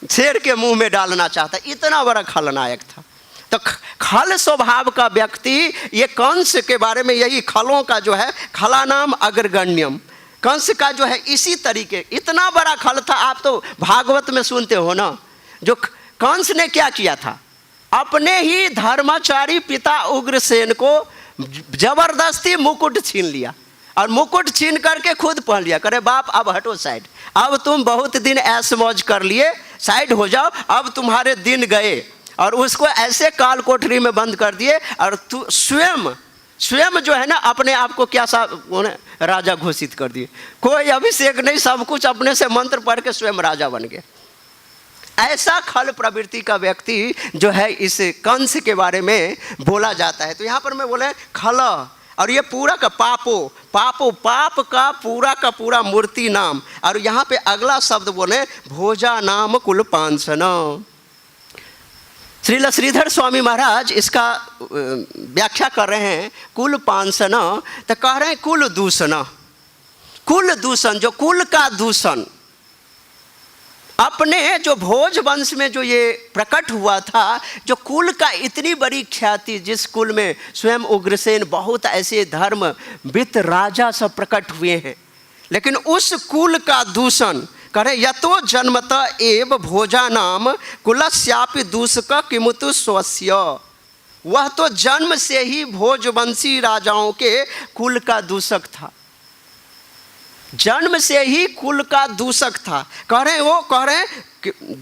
शेर के मुंह में डालना चाहता, इतना बड़ा खलनायक था। तो खल स्वभाव का व्यक्ति, ये कंस के बारे में, यही खलों का जो है, खला नाम अग्रगण्यम, कंस का जो है इसी तरीके, इतना बड़ा खल था। आप तो भागवत में सुनते हो ना, जो कंस ने क्या किया था, अपने ही धर्माचारी पिता उग्रसेन को जबरदस्ती मुकुट छीन लिया और मुकुट छीन करके खुद पहन लिया। करे बाप अब हटो साइड, अब तुम बहुत दिन ऐश मौज कर लिए, साइड हो जाओ, अब तुम्हारे दिन गए। और उसको ऐसे काल कोठरी में बंद कर दिए और तू स्वयं जो है ना अपने आप को क्या राजा घोषित कर दिए। कोई अभिषेक नहीं, सब कुछ अपने से मंत्र पढ़ के स्वयं राजा बन गए। ऐसा खल प्रवृत्ति का व्यक्ति जो है इस कंस के बारे में बोला जाता है। तो यहाँ पर मैं बोले खल, और ये पूरा का पाप का पूरा मूर्ति नाम। और यहाँ पे अगला शब्द बोले भोजा नाम कुल पांसना। श्रील श्रीधर स्वामी महाराज इसका व्याख्या कर रहे हैं, कुल पांसना, तो कह रहे हैं कुल दूषण, जो कुल का दूषण। अपने जो भोज वंश में जो ये प्रकट हुआ था, जो कुल का इतनी बड़ी ख्याति, जिस कुल में स्वयं उग्रसेन, बहुत ऐसे धर्मविद राजा सब प्रकट हुए हैं, लेकिन उस कुल का दूषण करें। यतो जन्मत एव भोजा नाम कुलस्यापि दूषक किमुतु स्वस्य। वह तो जन्म से ही भोजवंशी राजाओं के कुल का दूषक था, जन्म से ही कुल का दूषक था। कह रहे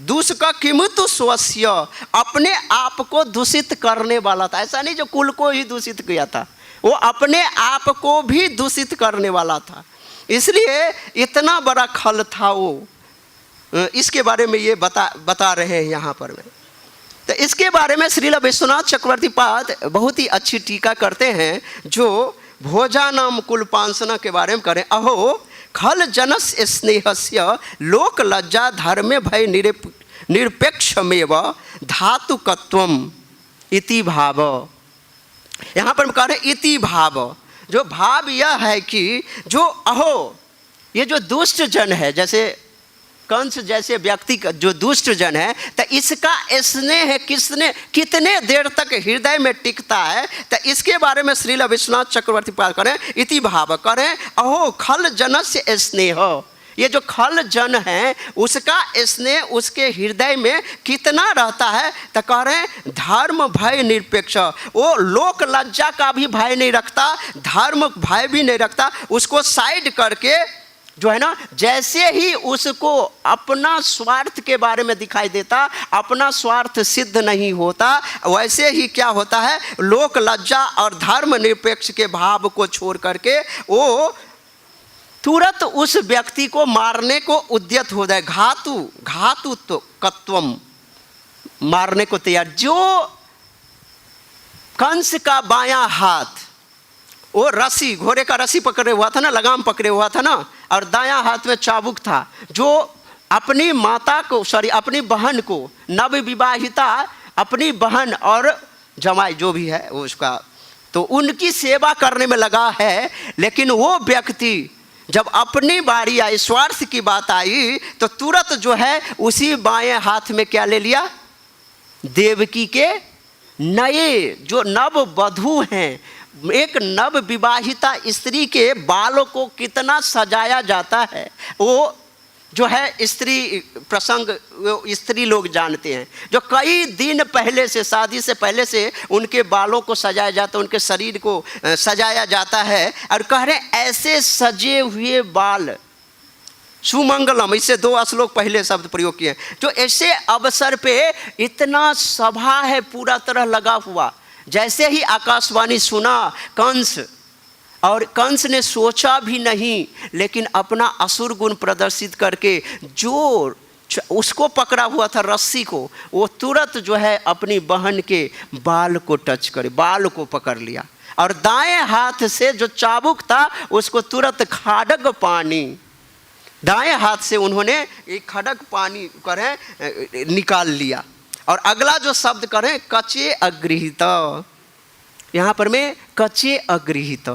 दूषक किमुतु स्वस्य, अपने आप को दूषित करने वाला था। ऐसा नहीं जो कुल को ही दूषित किया था, वो अपने आप को भी दूषित करने वाला था। इसलिए इतना बड़ा खल था वो। इसके बारे में ये बता रहे हैं यहाँ पर में। तो इसके बारे में श्रील विश्वनाथ चक्रवर्ती पाद बहुत ही अच्छी टीका करते हैं, जो भोजा नाम कुल पांसना के बारे में करें। अहो खल जनस स्नेहस्य लोक लज्जा धर्मे भय निरपेक्षमेव धातुकत्वम इति भाव। यहाँ पर कह रहे इति भाव, जो भाव यह है कि जो अहो, ये जो दुष्ट जन है, जैसे कंस जैसे व्यक्ति का जो दुष्ट जन है, तो इसका स्नेह कितने देर तक हृदय में टिकता है। तो इसके बारे में श्रील विश्वनाथ चक्रवर्ती पाद करें इति भाव, करें अहो खल जनस्य स्नेह। ये जो खल जन है उसका स्नेह उसके हृदय में कितना रहता है, तो कह रहे हैं धर्म भय निरपेक्ष। वो लोक लज्जा का भी भय नहीं रखता, धर्म भय भी नहीं रखता। उसको साइड करके जो है ना, जैसे ही उसको अपना स्वार्थ के बारे में दिखाई देता, अपना स्वार्थ सिद्ध नहीं होता, वैसे ही क्या होता है, लोक लज्जा और धर्म निरपेक्ष के भाव को छोड़ करके वो तुरंत उस व्यक्ति को मारने को उद्यत हो जाए। घातु तो कत्वम, मारने को तैयार। जो कंस का बायां हाथ, वो रस्सी, घोड़े का रस्सी पकड़े हुआ था ना, लगाम पकड़े हुआ था ना, और दायां हाथ में चाबुक था, जो अपनी माता को, अपनी बहन को, नवविवाहिता अपनी बहन और जमाई जो भी है उसका, तो उनकी सेवा करने में लगा है। लेकिन वो व्यक्ति जब अपनी बारी आई, स्वार्थ की बात आई, तो तुरंत जो है उसी बाएं हाथ में क्या ले लिया, देवकी के नए जो नव वधू हैं, एक नव विवाहिता स्त्री के बालों को कितना सजाया जाता है, वो जो है स्त्री प्रसंग स्त्री लोग जानते हैं। जो कई दिन पहले से, शादी से पहले से उनके बालों को सजाया जाता है, उनके शरीर को सजाया जाता है। और कह रहे ऐसे सजे हुए बाल सुमंगलम, इससे 2 श्लोक पहले शब्द प्रयोग किए। जो ऐसे अवसर पे इतना सभा है पूरा तरह लगा हुआ। जैसे ही आकाशवाणी सुना कंस, और कंस ने सोचा भी नहीं, लेकिन अपना असुर गुण प्रदर्शित करके जो उसको पकड़ा हुआ था रस्सी को, वो तुरंत जो है अपनी बहन के बाल को टच करे, बाल को पकड़ लिया, और दाएं हाथ से जो चाबुक था उसको तुरंत खड़ग पानी, दाएं हाथ से उन्होंने एक खड़ग पानी करें निकाल लिया। और अगला जो शब्द करें कचे अगृहीत, यहाँ पर में कचे अगृहीत।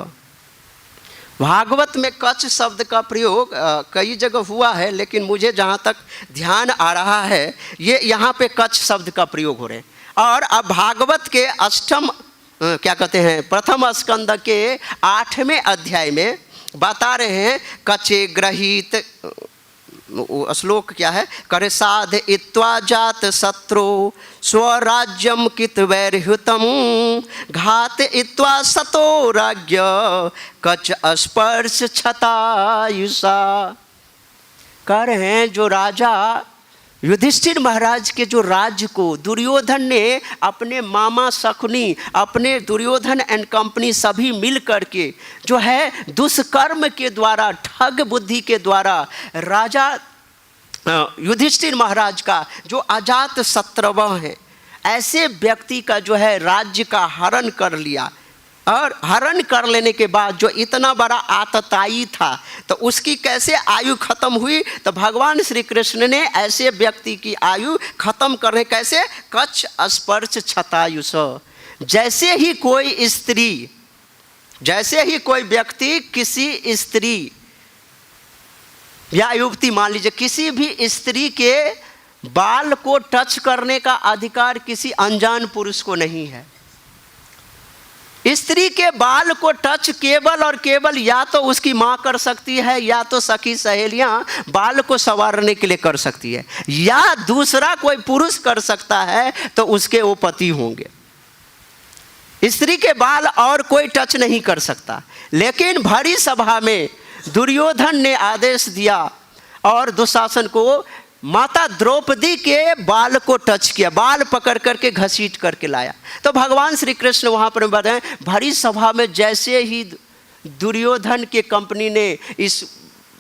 भागवत में कच शब्द का प्रयोग कई जगह हुआ है, लेकिन मुझे जहाँ तक ध्यान आ रहा है ये यहाँ पे कच शब्द का प्रयोग हो रहे हैं। और अब भागवत के अष्टम क्या कहते हैं, प्रथम स्कंद के 8वें अध्याय में बता रहे हैं कचे ग्रहीत। श्लोक क्या है, करे साध इत्वा जात शत्रु स्वराज्यम कित वैरहुतम घात इत्वा सतो राज्य कच स्पर्श छतायुषा। कह रहे हैं जो राजा युधिष्ठिर महाराज के जो राज्य को दुर्योधन ने अपने मामा शकुनी, अपने दुर्योधन एंड कंपनी सभी मिल करके जो है दुष्कर्म के द्वारा, ठग बुद्धि के द्वारा राजा युधिष्ठिर महाराज का जो अजात शत्रु है, ऐसे व्यक्ति का जो है राज्य का हरण कर लिया। और हरण कर लेने के बाद जो इतना बड़ा आतताई था, तो उसकी कैसे आयु खत्म हुई, तो भगवान श्री कृष्ण ने ऐसे व्यक्ति की आयु खत्म करने कैसे, कच स्पर्श छतायुष। जैसे ही कोई स्त्री, जैसे ही कोई व्यक्ति किसी स्त्री या युवती, मान लीजिए किसी भी स्त्री के बाल को टच करने का अधिकार किसी अनजान पुरुष को नहीं है। स्त्री के बाल को टच केवल और केवल या तो उसकी माँ कर सकती है, या तो सखी सहेलियां बाल को संवारने के लिए कर सकती है, या दूसरा कोई पुरुष कर सकता है तो उसके वो पति होंगे। स्त्री के बाल और कोई टच नहीं कर सकता। लेकिन भरी सभा में दुर्योधन ने आदेश दिया और दुशासन को माता द्रौपदी के बाल को टच किया, बाल पकड़ करके घसीट करके लाया। तो भगवान श्री कृष्ण वहाँ पर बताएं, भरी सभा में जैसे ही दुर्योधन के कंपनी ने इस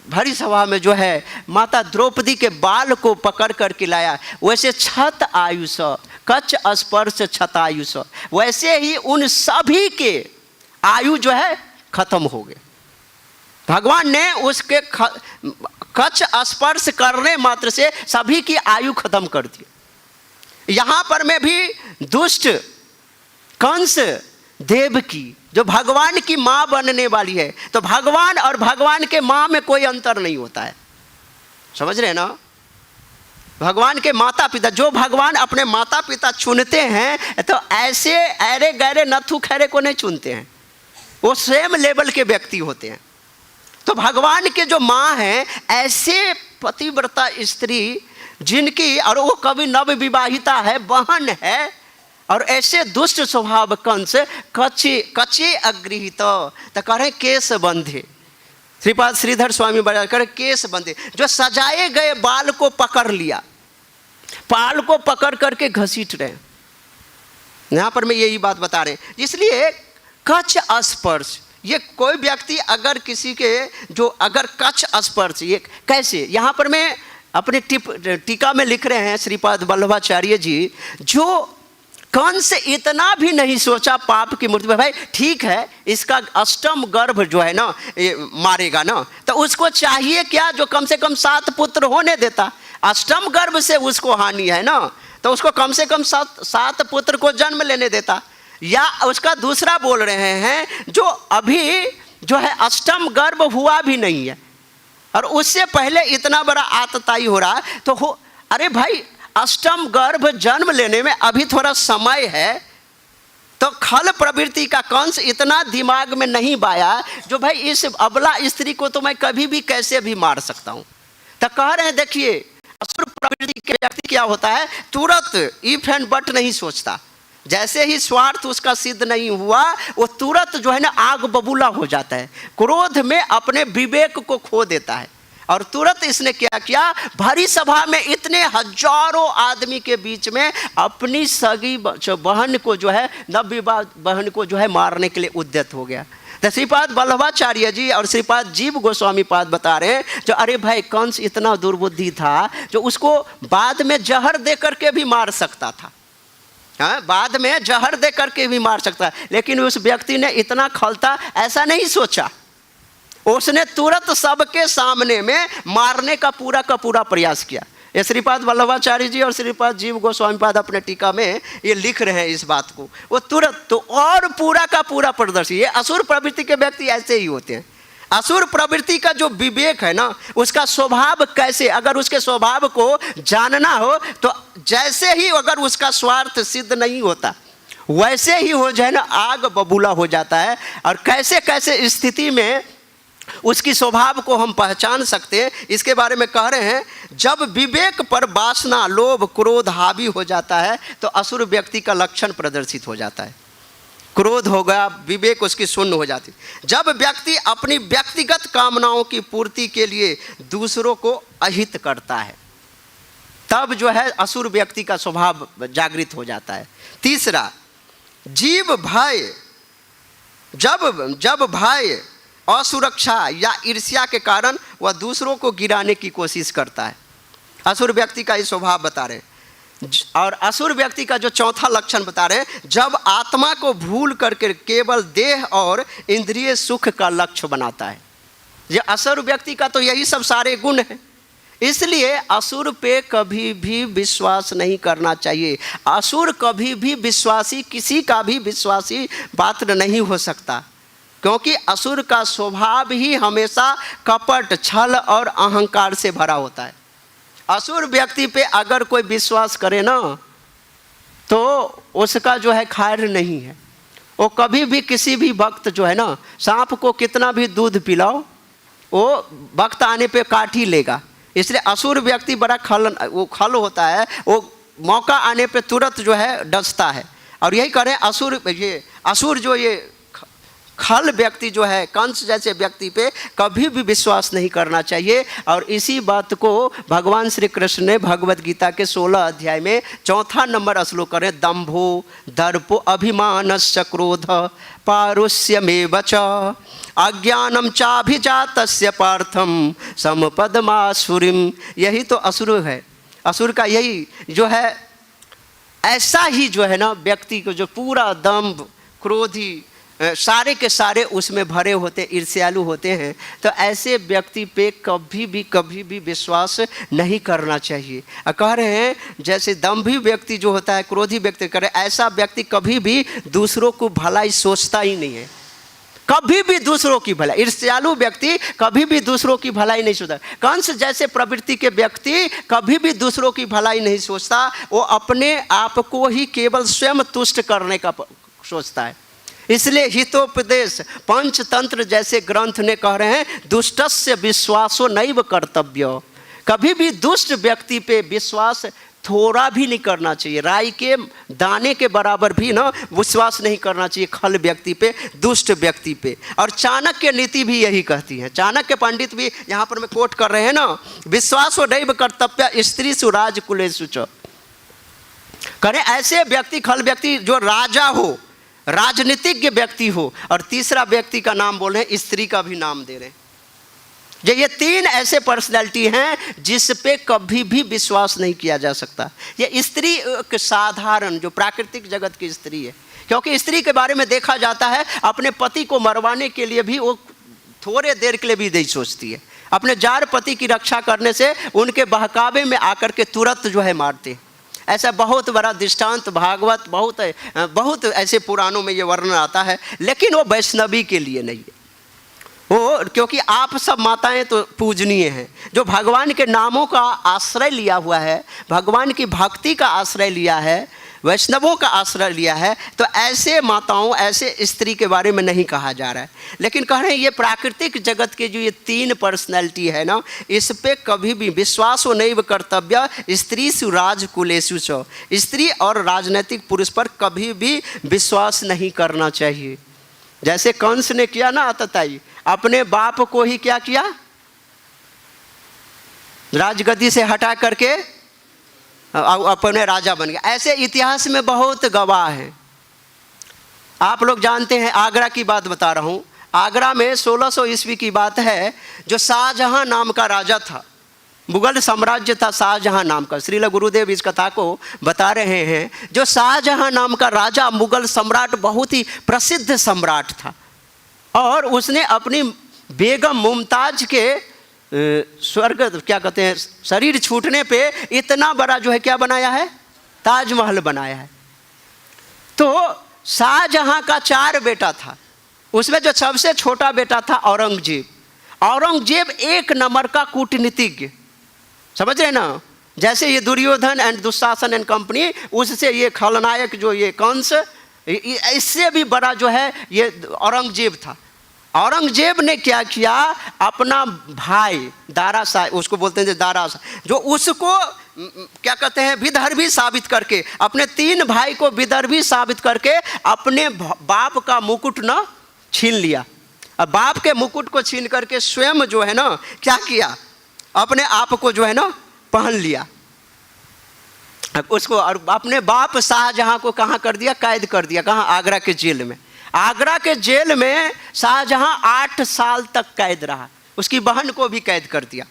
भरी सभा में जो है माता द्रौपदी के बाल को पकड़ करके लाया, वैसे छत आयुष कच स्पर्श छतायुष, वैसे ही उन सभी के आयु जो है खत्म हो गए। भगवान ने उसके कच स्पर्श करने मात्र से सभी की आयु खत्म कर दी। यहाँ पर में भी दुष्ट कंस देवकी जो भगवान की माँ बनने वाली है, तो भगवान और भगवान के माँ में कोई अंतर नहीं होता है, समझ रहे हैं ना। भगवान के माता पिता, जो भगवान अपने माता पिता चुनते हैं, तो ऐसे ऐरे गैरे नथु खैरे को नहीं चुनते हैं, वो सेम लेवल के व्यक्ति होते हैं। तो भगवान के जो माँ हैं, ऐसे पतिव्रता स्त्री जिनकी, और वो कभी नव विवाहिता है, बहन है, और ऐसे दुष्ट स्वभाव कंस कचे अगृहीत, तो कह रहे केस बंधे। श्रीपाद श्रीधर स्वामी बजा कर केस बंधे, जो सजाए गए बाल को पकड़ लिया, बाल को पकड़ करके घसीट रहे। यहाँ पर मैं यही बात बता रहे हैं। इसलिए कच स्पर्श, ये कोई व्यक्ति अगर किसी के जो अगर कच स्पर्श, ये कैसे, यहाँ पर मैं अपने टीका में लिख रहे हैं श्रीपाद वल्लभाचार्य जी, जो कंस इतना भी नहीं सोचा पाप की मूर्ति में, भाई ठीक है इसका अष्टम गर्भ जो है ना ये मारेगा ना, तो उसको चाहिए क्या, जो कम से कम 7 पुत्र होने देता। अष्टम गर्भ से उसको हानि है ना, तो उसको कम से कम 7 पुत्र को जन्म लेने देता। या उसका दूसरा बोल रहे हैं जो अभी जो है अष्टम गर्भ हुआ भी नहीं है और उससे पहले इतना बड़ा आतताई हो रहा है, तो अरे भाई अष्टम गर्भ जन्म लेने में अभी थोड़ा समय है, तो खल प्रवृत्ति का कंस इतना दिमाग में नहीं बाया जो भाई इस अबला स्त्री को तो मैं कभी भी कैसे भी मार सकता हूँ। तो कह रहे हैं देखिए असुर प्रवृत्ति के व्यक्ति क्या होता है, तुरंत इफ एंड बट नहीं सोचता। जैसे ही स्वार्थ उसका सिद्ध नहीं हुआ वो तुरंत जो है ना आग बबूला हो जाता है, क्रोध में अपने विवेक को खो देता है। और तुरंत इसने क्या किया, भरी सभा में इतने हजारों आदमी के बीच में अपनी सगी बहन को जो है नवविवाह बहन को जो है मारने के लिए उद्यत हो गया। तो श्रीपाद वल्लभाचार्य जी और श्रीपाद जीव गोस्वामी पाद बता रहे हैं जो अरे भाई कंस इतना दुर्बुद्धि था जो उसको बाद में जहर दे करके भी मार सकता था। हाँ, बाद में जहर दे करके भी मार सकता है, लेकिन उस व्यक्ति ने इतना खलता ऐसा नहीं सोचा। उसने तुरंत सबके सामने में मारने का पूरा प्रयास किया। ये श्रीपाद वल्लभाचार्य जी और श्रीपाद जीव गोस्वामी पाद अपने टीका में ये लिख रहे हैं इस बात को। वो तुरंत तो और पूरा का पूरा प्रदर्शन। ये असुर प्रवृत्ति के व्यक्ति ऐसे ही होते हैं। असुर प्रवृत्ति का जो विवेक है ना, उसका स्वभाव कैसे, अगर उसके स्वभाव को जानना हो तो जैसे ही अगर उसका स्वार्थ सिद्ध नहीं होता वैसे ही हो जाए ना आग बबूला हो जाता है। और कैसे कैसे स्थिति में उसकी स्वभाव को हम पहचान सकते हैं, इसके बारे में कह रहे हैं। जब विवेक पर वासना लोभ क्रोध हावी हो जाता है तो असुर व्यक्ति का लक्षण प्रदर्शित हो जाता है। क्रोध होगा, विवेक उसकी शून्य हो जाती। जब व्यक्ति अपनी व्यक्तिगत कामनाओं की पूर्ति के लिए दूसरों को अहित करता है तब जो है असुर व्यक्ति का स्वभाव जागृत हो जाता है। तीसरा, जीव भय, जब भय असुरक्षा या ईर्ष्या के कारण वह दूसरों को गिराने की कोशिश करता है। असुर व्यक्ति का ये स्वभाव बता रहे हैं। और असुर व्यक्ति का जो चौथा लक्षण बता रहे हैं, जब आत्मा को भूल करके केवल देह और इंद्रिय सुख का लक्ष्य बनाता है। ये असुर व्यक्ति का तो यही सब सारे गुण हैं। इसलिए असुर पे कभी भी विश्वास नहीं करना चाहिए। असुर कभी भी विश्वासी, किसी का भी विश्वासी पात्र नहीं हो सकता, क्योंकि असुर का स्वभाव ही हमेशा कपट, छल और अहंकार से भरा होता है। असुर व्यक्ति पे अगर कोई विश्वास करे ना तो उसका जो है खैर नहीं है। वो कभी भी किसी भी वक्त जो है ना, सांप को कितना भी दूध पिलाओ वो वक्त आने पे काट ही लेगा। इसलिए असुर व्यक्ति बड़ा खल होता है, वो मौका आने पे तुरंत जो है डसता है। और यही करें असुर जो ये खल व्यक्ति जो है, कंस जैसे व्यक्ति पे कभी भी विश्वास नहीं करना चाहिए। और इसी बात को भगवान श्री कृष्ण ने भगवद गीता के 16 अध्याय में 4 नंबर श्लोक करें, दंभो दर्पो अभिमानस्य क्रोध पारुष्यमेव च अज्ञानम चाभिजातस्य पार्थम समपदमासुरीम। यही तो असुर है। असुर का यही जो है, ऐसा ही जो है ना व्यक्ति को जो पूरा दंभ क्रोधी सारे के सारे उसमें भरे होते, ईर्ष्यालु होते हैं, तो ऐसे व्यक्ति पे कभी भी विश्वास नहीं करना चाहिए। कह रहे हैं जैसे दंभी व्यक्ति जो होता है, क्रोधी व्यक्ति करे, ऐसा व्यक्ति कभी भी दूसरों को भलाई सोचता ही नहीं है। कभी भी दूसरों की भलाई, ईर्ष्यालु व्यक्ति कभी भी दूसरों की भलाई नहीं सोचता। कंस जैसे प्रवृत्ति के व्यक्ति कभी भी दूसरों की भलाई नहीं सोचता, वो अपने आप को ही केवल स्वयं तुष्ट करने का सोचता है। इसलिए हितोपदेश पंचतंत्र जैसे ग्रंथ ने कह रहे हैं, दुष्टस्य विश्वासो नैव कर्तव्य। कभी भी दुष्ट व्यक्ति पे विश्वास थोड़ा भी नहीं करना चाहिए। राई के दाने के बराबर भी ना विश्वास नहीं करना चाहिए खल व्यक्ति पे, दुष्ट व्यक्ति पे। और चाणक्य नीति भी यही कहती है। चाणक्य पंडित भी यहाँ पर मैं कोट कर रहे हैं ना, विश्वासो नैव कर्तव्य स्त्रीषु राजकुलेषु च। करें ऐसे व्यक्ति, खल व्यक्ति जो राजा हो, राजनीतिज्ञ व्यक्ति हो। और तीसरा व्यक्ति का नाम बोल रहे हैं, स्त्री का भी नाम दे रहे हैं। ये 3 ऐसे पर्सनैलिटी हैं जिस पे कभी भी विश्वास नहीं किया जा सकता। ये स्त्री एक साधारण जो प्राकृतिक जगत की स्त्री है, क्योंकि स्त्री के बारे में देखा जाता है अपने पति को मरवाने के लिए भी वो थोड़े देर के लिए भी नहीं सोचती है। अपने जार पति की रक्षा करने से उनके बहकावे में आकर के तुरंत जो है मारते हैं। ऐसा बहुत बड़ा दृष्टांत भागवत बहुत ऐसे पुराणों में ये वर्णन आता है, लेकिन वो वैष्णवी के लिए नहीं है। वो क्योंकि आप सब माताएं तो पूजनीय हैं, जो भगवान के नामों का आश्रय लिया हुआ है, भगवान की भक्ति का आश्रय लिया है, वैष्णवों का आश्रय लिया है, तो ऐसे माताओं, ऐसे स्त्री के बारे में नहीं कहा जा रहा है। लेकिन कह रहे हैं ये प्राकृतिक जगत के जो ये 3 पर्सनैलिटी है ना, इस पे कभी भी विश्वासो नैव कर्तव्य स्त्रीषु राजकुलेषु च, स्त्री और राजनीतिक पुरुष पर कभी भी विश्वास नहीं करना चाहिए। जैसे कंस ने किया ना आतताई, अपने बाप को ही क्या किया, राजगद्दी से हटा करके अपने राजा बन गया। ऐसे इतिहास में बहुत गवाह हैं। आप लोग जानते हैं, आगरा की बात बता रहा हूँ। आगरा में 1600 ईस्वी की बात है, जो शाहजहां नाम का राजा था, मुगल साम्राज्य था शाहजहां नाम का। श्रील गुरुदेव इस कथा को बता रहे हैं। जो शाहजहां नाम का राजा, मुगल सम्राट, बहुत ही प्रसिद्ध सम्राट था, और उसने अपनी बेगम मुमताज के स्वर्ग क्या कहते हैं, शरीर छूटने पे इतना बड़ा जो है क्या बनाया है, ताजमहल बनाया है। तो शाहजहां का 4 बेटा था, उसमें जो सबसे छोटा बेटा था औरंगजेब। औरंगजेब 1 नंबर का कूटनीतिज्ञ, समझ रहे ना, जैसे ये Duryodhan and Dushasan and company, उससे ये खलनायक जो ये कंस, इससे भी बड़ा जो है ये औरंगजेब था। औरंगजेब ने क्या किया, अपना भाई दारा शाह, उसको बोलते हैं दारा शाह, जो उसको क्या कहते हैं विदर्भी साबित करके, अपने 3 भाई को विदर्भी साबित करके अपने बाप का मुकुट न छीन लिया। अब बाप के मुकुट को छीन करके स्वयं जो है ना क्या किया, अपने आप को जो है ना पहन लिया उसको, और अपने बाप शाहजहां को कहाँ कर दिया, कैद कर दिया। कहाँ, आगरा के जेल में। आगरा के जेल में शाहजहां 8 साल तक कैद रहा। उसकी बहन को भी कैद कर दिया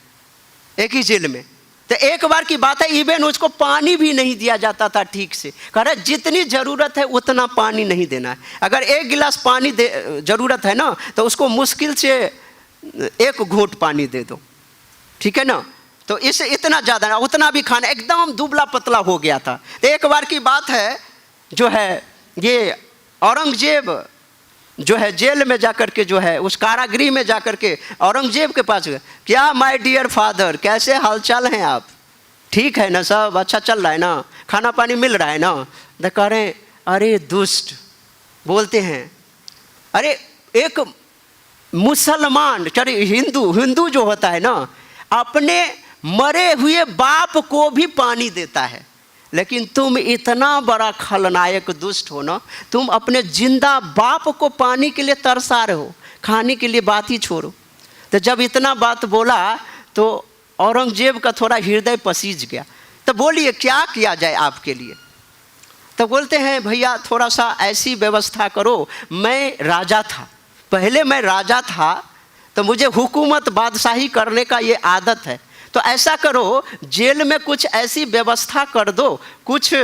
एक ही जेल में। तो एक बार की बात है, इवन उसको पानी भी नहीं दिया जाता था ठीक से। कह रहे जितनी ज़रूरत है उतना पानी नहीं देना है। अगर 1 गिलास पानी ज़रूरत है ना, तो उसको मुश्किल से 1 घूंट पानी दे दो, ठीक है ना। तो इससे इतना ज़्यादा, उतना भी खाना, एकदम दुबला पतला हो गया था। तो एक बार की बात है, जो है ये औरंगजेब जो है जेल में जाकर के, जो है उस कारागृह में जाकर के औरंगजेब के पास गए, क्या माय डियर फादर, कैसे हालचाल हैं आप, ठीक है ना, सब अच्छा चल रहा है ना, खाना पानी मिल रहा है ना। तो कह रहे अरे दुष्ट, बोलते हैं अरे एक मुसलमान, चले हिंदू जो होता है ना, अपने मरे हुए बाप को भी पानी देता है, लेकिन तुम इतना बड़ा खलनायक दुष्ट हो ना, तुम अपने जिंदा बाप को पानी के लिए तरसा रहे हो, खाने के लिए बात ही छोड़ो। तो जब इतना बात बोला तो औरंगजेब का थोड़ा हृदय पसीज गया। तो बोलिए क्या किया जाए आपके लिए। तो बोलते हैं भैया थोड़ा सा ऐसी व्यवस्था करो, मैं राजा था, पहले मैं राजा था, तो मुझे हुकूमत बादशाही करने का ये आदत है। तो ऐसा करो, जेल में कुछ ऐसी व्यवस्था कर दो, कुछ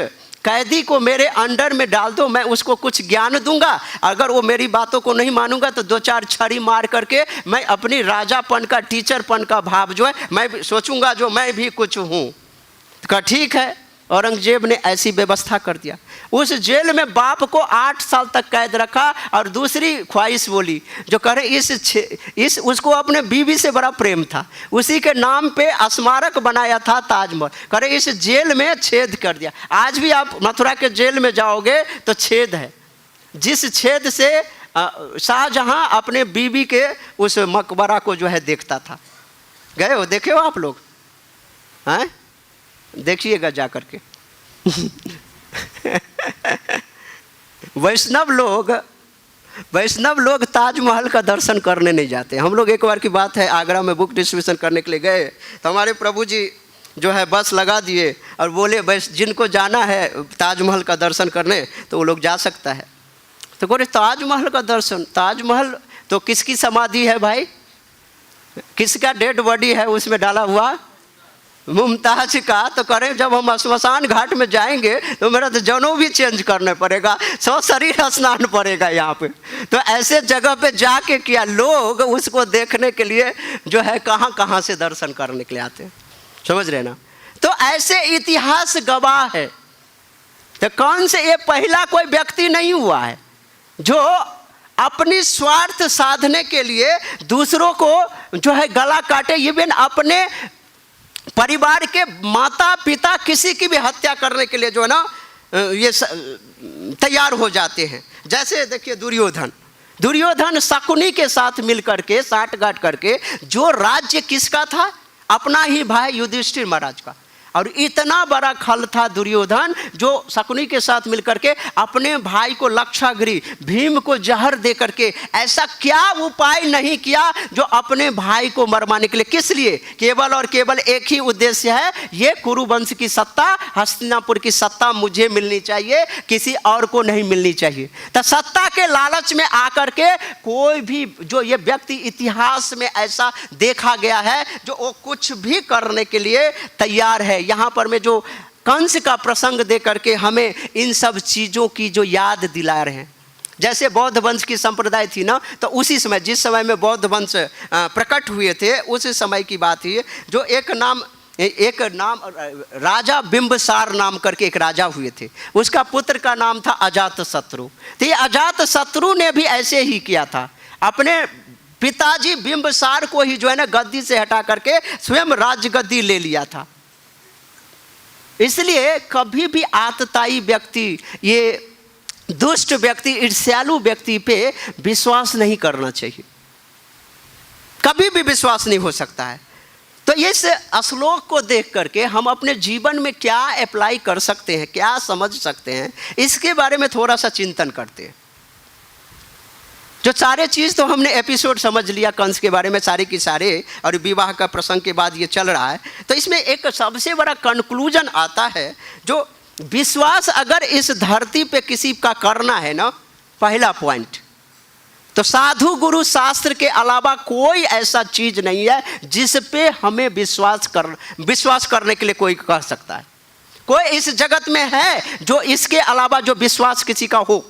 कैदी को मेरे अंडर में डाल दो, मैं उसको कुछ ज्ञान दूंगा, अगर वो मेरी बातों को नहीं मानूंगा तो 2-4 छड़ी मार करके मैं अपनी राजापन का, टीचरपन का भाव जो है मैं सोचूंगा जो मैं भी कुछ हूँ। कहा ठीक है। औरंगजेब ने ऐसी व्यवस्था कर दिया। उस जेल में बाप को 8 साल तक कैद रखा। और दूसरी ख्वाहिश बोली, जो कह रहे उसको अपने बीवी से बड़ा प्रेम था, उसी के नाम पे स्मारक बनाया था ताजमहल। कह रहे इस जेल में छेद कर दिया। आज भी आप मथुरा के जेल में जाओगे तो छेद है, जिस छेद से शाहजहां अपने बीवी के उस मकबरा को जो है देखता था। गए हो, देखे हो आप लोग, हैं? देखिएगा जा करके। वैष्णव लोग ताजमहल का दर्शन करने नहीं जाते। हम लोग एक बार की बात है, आगरा में बुक डिस्ट्रीब्यूशन करने के लिए गए, तो हमारे प्रभु जी जो है बस लगा दिए और बोले बस जिनको जाना है ताजमहल का दर्शन करने तो वो लोग जा सकता है। तो बोले ताजमहल का दर्शन, ताजमहल तो किसकी समाधि है भाई, किसका डेड बॉडी है उसमें डाला हुआ, मुमताज का। तो करें जब हम श्मशान घाट में जाएंगे तो मेरा तो जनेऊ भी चेंज करने पड़ेगा, शरीर स्नान पड़ेगा यहाँ पे। तो ऐसे जगह पे जाके क्या लोग उसको देखने के लिए जो है कहाँ से दर्शन करने के लिए आते हैं, समझ रहे ना। तो ऐसे इतिहास गवाह है तो कंस ये पहला कोई व्यक्ति नहीं हुआ है जो अपनी स्वार्थ साधने के लिए दूसरों को जो है गला काटे, इवन अपने परिवार के माता पिता किसी की भी हत्या करने के लिए जो है ना ये तैयार हो जाते हैं। जैसे देखिए दुर्योधन शकुनी के साथ मिलकर के साठगांठ करके जो राज्य किसका था, अपना ही भाई युधिष्ठिर महाराज का, और इतना बड़ा खल था दुर्योधन जो शकुनी के साथ मिलकर के अपने भाई को लक्षागृह भीम को जहर दे करके ऐसा क्या उपाय नहीं किया जो अपने भाई को मरवाने के लिए, किस लिए, केवल और केवल एक ही उद्देश्य है, ये कुरुवंश की सत्ता, हस्तिनापुर की सत्ता मुझे मिलनी चाहिए, किसी और को नहीं मिलनी चाहिए। तो सत्ता के लालच में आकर के कोई भी जो ये व्यक्ति इतिहास में ऐसा देखा गया है जो वो कुछ भी करने के लिए तैयार है। यहाँ पर मैं जो कंस का प्रसंग दे करके हमें इन सब चीज़ों की जो याद दिला रहे हैं। जैसे बौद्ध वंश की संप्रदाय थी ना, तो उसी समय जिस समय में बौद्ध वंश प्रकट हुए थे उस समय की बात है, जो एक नाम राजा बिंबसार नाम करके एक राजा हुए थे, उसका पुत्र का नाम था अजातशत्रु। तो ये अजातशत्रु ने भी ऐसे ही किया था, अपने पिताजी बिंबसार को ही जो है ना गद्दी से हटा करके स्वयं राजगद्दी ले लिया था। इसलिए कभी भी आतताई व्यक्ति, ये दुष्ट व्यक्ति, ईर्ष्यालु व्यक्ति पे विश्वास नहीं करना चाहिए, कभी भी विश्वास नहीं हो सकता है। तो इस श्लोक को देख करके हम अपने जीवन में क्या अप्लाई कर सकते हैं, क्या समझ सकते हैं, इसके बारे में थोड़ा सा चिंतन करते हैं। जो सारे चीज़ तो हमने एपिसोड समझ लिया कंस के बारे में सारे की सारे, और विवाह का प्रसंग के बाद ये चल रहा है, तो इसमें एक सबसे बड़ा कंक्लूजन आता है, जो विश्वास अगर इस धरती पे किसी का करना है ना, पहला पॉइंट तो साधु गुरु शास्त्र के अलावा कोई ऐसा चीज़ नहीं है जिस पे हमें विश्वास करने के लिए कोई कर सकता है। कोई इस जगत में है जो इसके अलावा जो विश्वास किसी का हो,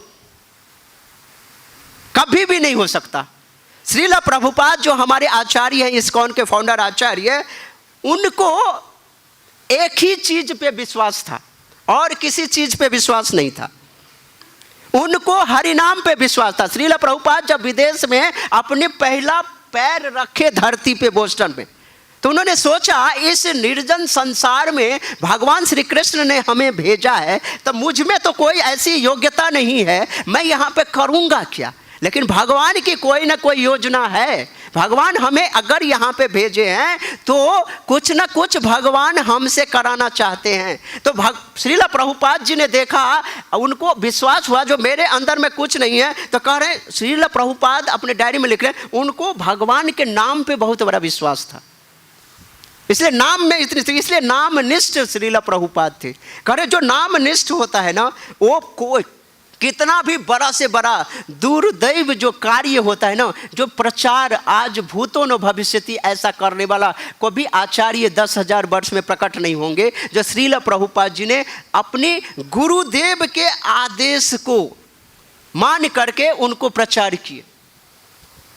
कभी भी नहीं हो सकता। श्रील प्रभुपाद जो हमारे आचार्य हैं, इस्कॉन के फाउंडर आचार्य, उनको एक ही चीज पे विश्वास था और किसी चीज पे विश्वास नहीं था, उनको हरिनाम पे विश्वास था। श्रील प्रभुपाद जब विदेश में अपने पहला पैर रखे धरती पे बोस्टन में, तो उन्होंने सोचा इस निर्जन संसार में भगवान श्री कृष्ण ने हमें भेजा है, तो मुझ में तो कोई ऐसी योग्यता नहीं है, मैं यहाँ पे करूँगा क्या। लेकिन भगवान की कोई ना कोई योजना है, भगवान हमें अगर यहाँ पे भेजे हैं तो कुछ ना कुछ भगवान हमसे कराना चाहते हैं। तो श्रील प्रभुपाद जी ने देखा, उनको विश्वास हुआ जो मेरे अंदर में कुछ नहीं है, तो कह रहे हैं, श्रील प्रभुपाद अपने डायरी में लिख रहे हैं, उनको भगवान के नाम पे बहुत बड़ा विश्वास था, इसलिए नाम में इतनी थी, इसलिए नामनिष्ठ श्रील प्रभुपाद थे। कह रहे जो नामनिष्ठ होता है ना, वो कोई कितना भी बड़ा से बड़ा दुर्दैव जो कार्य होता है ना, जो प्रचार आज भूतो न भविष्यति ऐसा करने वाला कोई भी आचार्य 10,000 वर्ष में प्रकट नहीं होंगे, जो श्रील प्रभुपाद जी ने अपने गुरुदेव के आदेश को मान करके उनको प्रचार किए।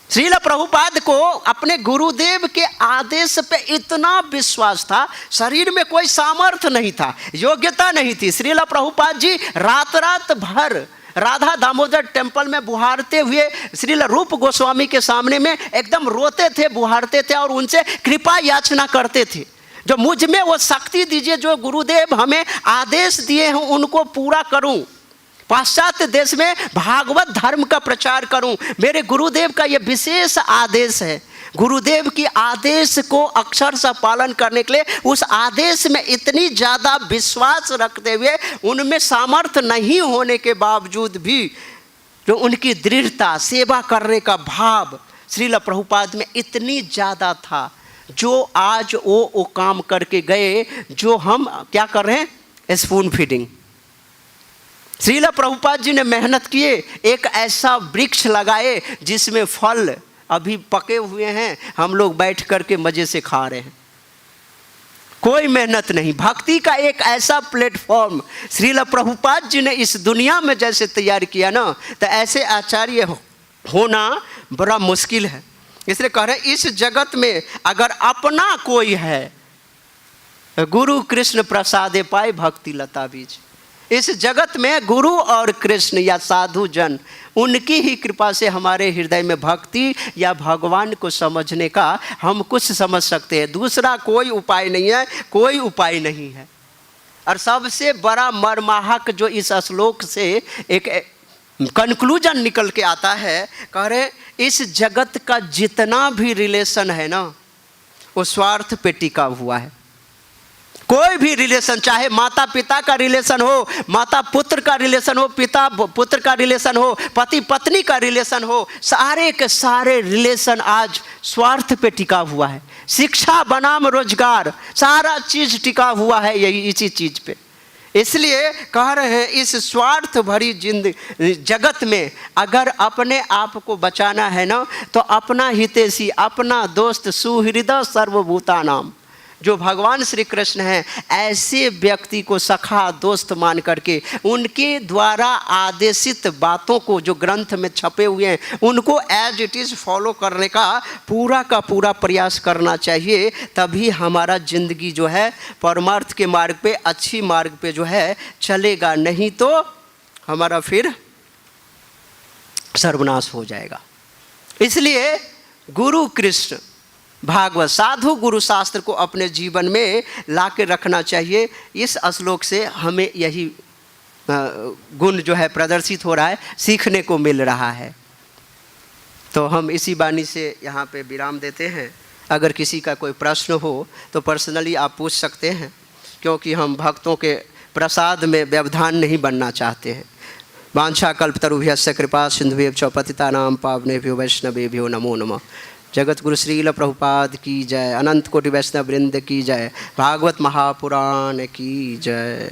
श्रील प्रभुपाद को अपने गुरुदेव के आदेश पे इतना विश्वास था, शरीर में कोई सामर्थ्य नहीं था, योग्यता नहीं थी। श्रील प्रभुपाद जी रात भर राधा दामोदर टेम्पल में बुहारते हुए श्रील रूप गोस्वामी के सामने में एकदम रोते थे, बुहारते थे और उनसे कृपा याचना करते थे, जो मुझ में वो शक्ति दीजिए जो गुरुदेव हमें आदेश दिए हैं उनको पूरा करूं, पाश्चात्य देश में भागवत धर्म का प्रचार करूं, मेरे गुरुदेव का ये विशेष आदेश है। गुरुदेव की आदेश को अक्षर से पालन करने के लिए उस आदेश में इतनी ज़्यादा विश्वास रखते हुए, उनमें सामर्थ्य नहीं होने के बावजूद भी जो उनकी दृढ़ता, सेवा करने का भाव श्रील प्रभुपाद में इतनी ज़्यादा था, जो आज वो काम करके गए जो हम क्या कर रहे हैं, स्पून फीडिंग। श्रील प्रभुपाद जी ने मेहनत किए, एक ऐसा वृक्ष लगाए जिसमें फल अभी पके हुए हैं, हम लोग बैठ करके मज़े से खा रहे हैं, कोई मेहनत नहीं। भक्ति का एक ऐसा प्लेटफॉर्म श्रील प्रभुपाद जी ने इस दुनिया में जैसे तैयार किया ना, तो ऐसे आचार्य होना बड़ा मुश्किल है। इसलिए कह रहे हैं इस जगत में अगर अपना कोई है, गुरु कृष्ण प्रसादे पाए भक्ति लता बीज। इस जगत में गुरु और कृष्ण या साधु जन, उनकी ही कृपा से हमारे हृदय में भक्ति या भगवान को समझने का हम कुछ समझ सकते हैं। दूसरा कोई उपाय नहीं है, कोई उपाय नहीं है। और सबसे बड़ा मर्माहक जो इस श्लोक से एक कंक्लूजन निकल के आता है, कह रहे इस जगत का जितना भी रिलेशन है ना, वो स्वार्थ पे टिका हुआ है। कोई भी रिलेशन, चाहे माता पिता का रिलेशन हो, माता पुत्र का रिलेशन हो, पिता पुत्र का रिलेशन हो, पति पत्नी का रिलेशन हो, सारे के सारे रिलेशन आज स्वार्थ पे टिका हुआ है। शिक्षा बनाम रोजगार, सारा चीज टिका हुआ है यही इसी चीज पे। इसलिए कह रहे हैं इस स्वार्थ भरी जगत में अगर अपने आप को बचाना है ना, तो अपना हितैषी, अपना दोस्त, सुहृदय सर्वभूतानाम, जो भगवान श्री कृष्ण हैं, ऐसे व्यक्ति को सखा दोस्त मान करके उनके द्वारा आदेशित बातों को जो ग्रंथ में छपे हुए हैं उनको एज इट इज़ फॉलो करने का पूरा प्रयास करना चाहिए। तभी हमारा जिंदगी जो है परमार्थ के मार्ग पे, अच्छी मार्ग पे जो है चलेगा, नहीं तो हमारा फिर सर्वनाश हो जाएगा। इसलिए गुरु कृष्ण, भागवत, साधु, गुरु शास्त्र को अपने जीवन में ला के रखना चाहिए। इस श्लोक से हमें यही गुण जो है प्रदर्शित हो रहा है, सीखने को मिल रहा है। तो हम इसी वाणी से यहाँ पे विराम देते हैं। अगर किसी का कोई प्रश्न हो तो पर्सनली आप पूछ सकते हैं, क्योंकि हम भक्तों के प्रसाद में व्यवधान नहीं बनना चाहते हैं। वांछा कल्पतरुभ्यश्च कृपा सिंधुभ्यश्च च पतितानां पावनेभ्यो वैष्णवेभ्यो नमो नमः। जगत गुरु श्रील प्रभुपाद की जय, अनंत कोटि वैष्णव वृंद की जय, भागवत महापुराण की जय।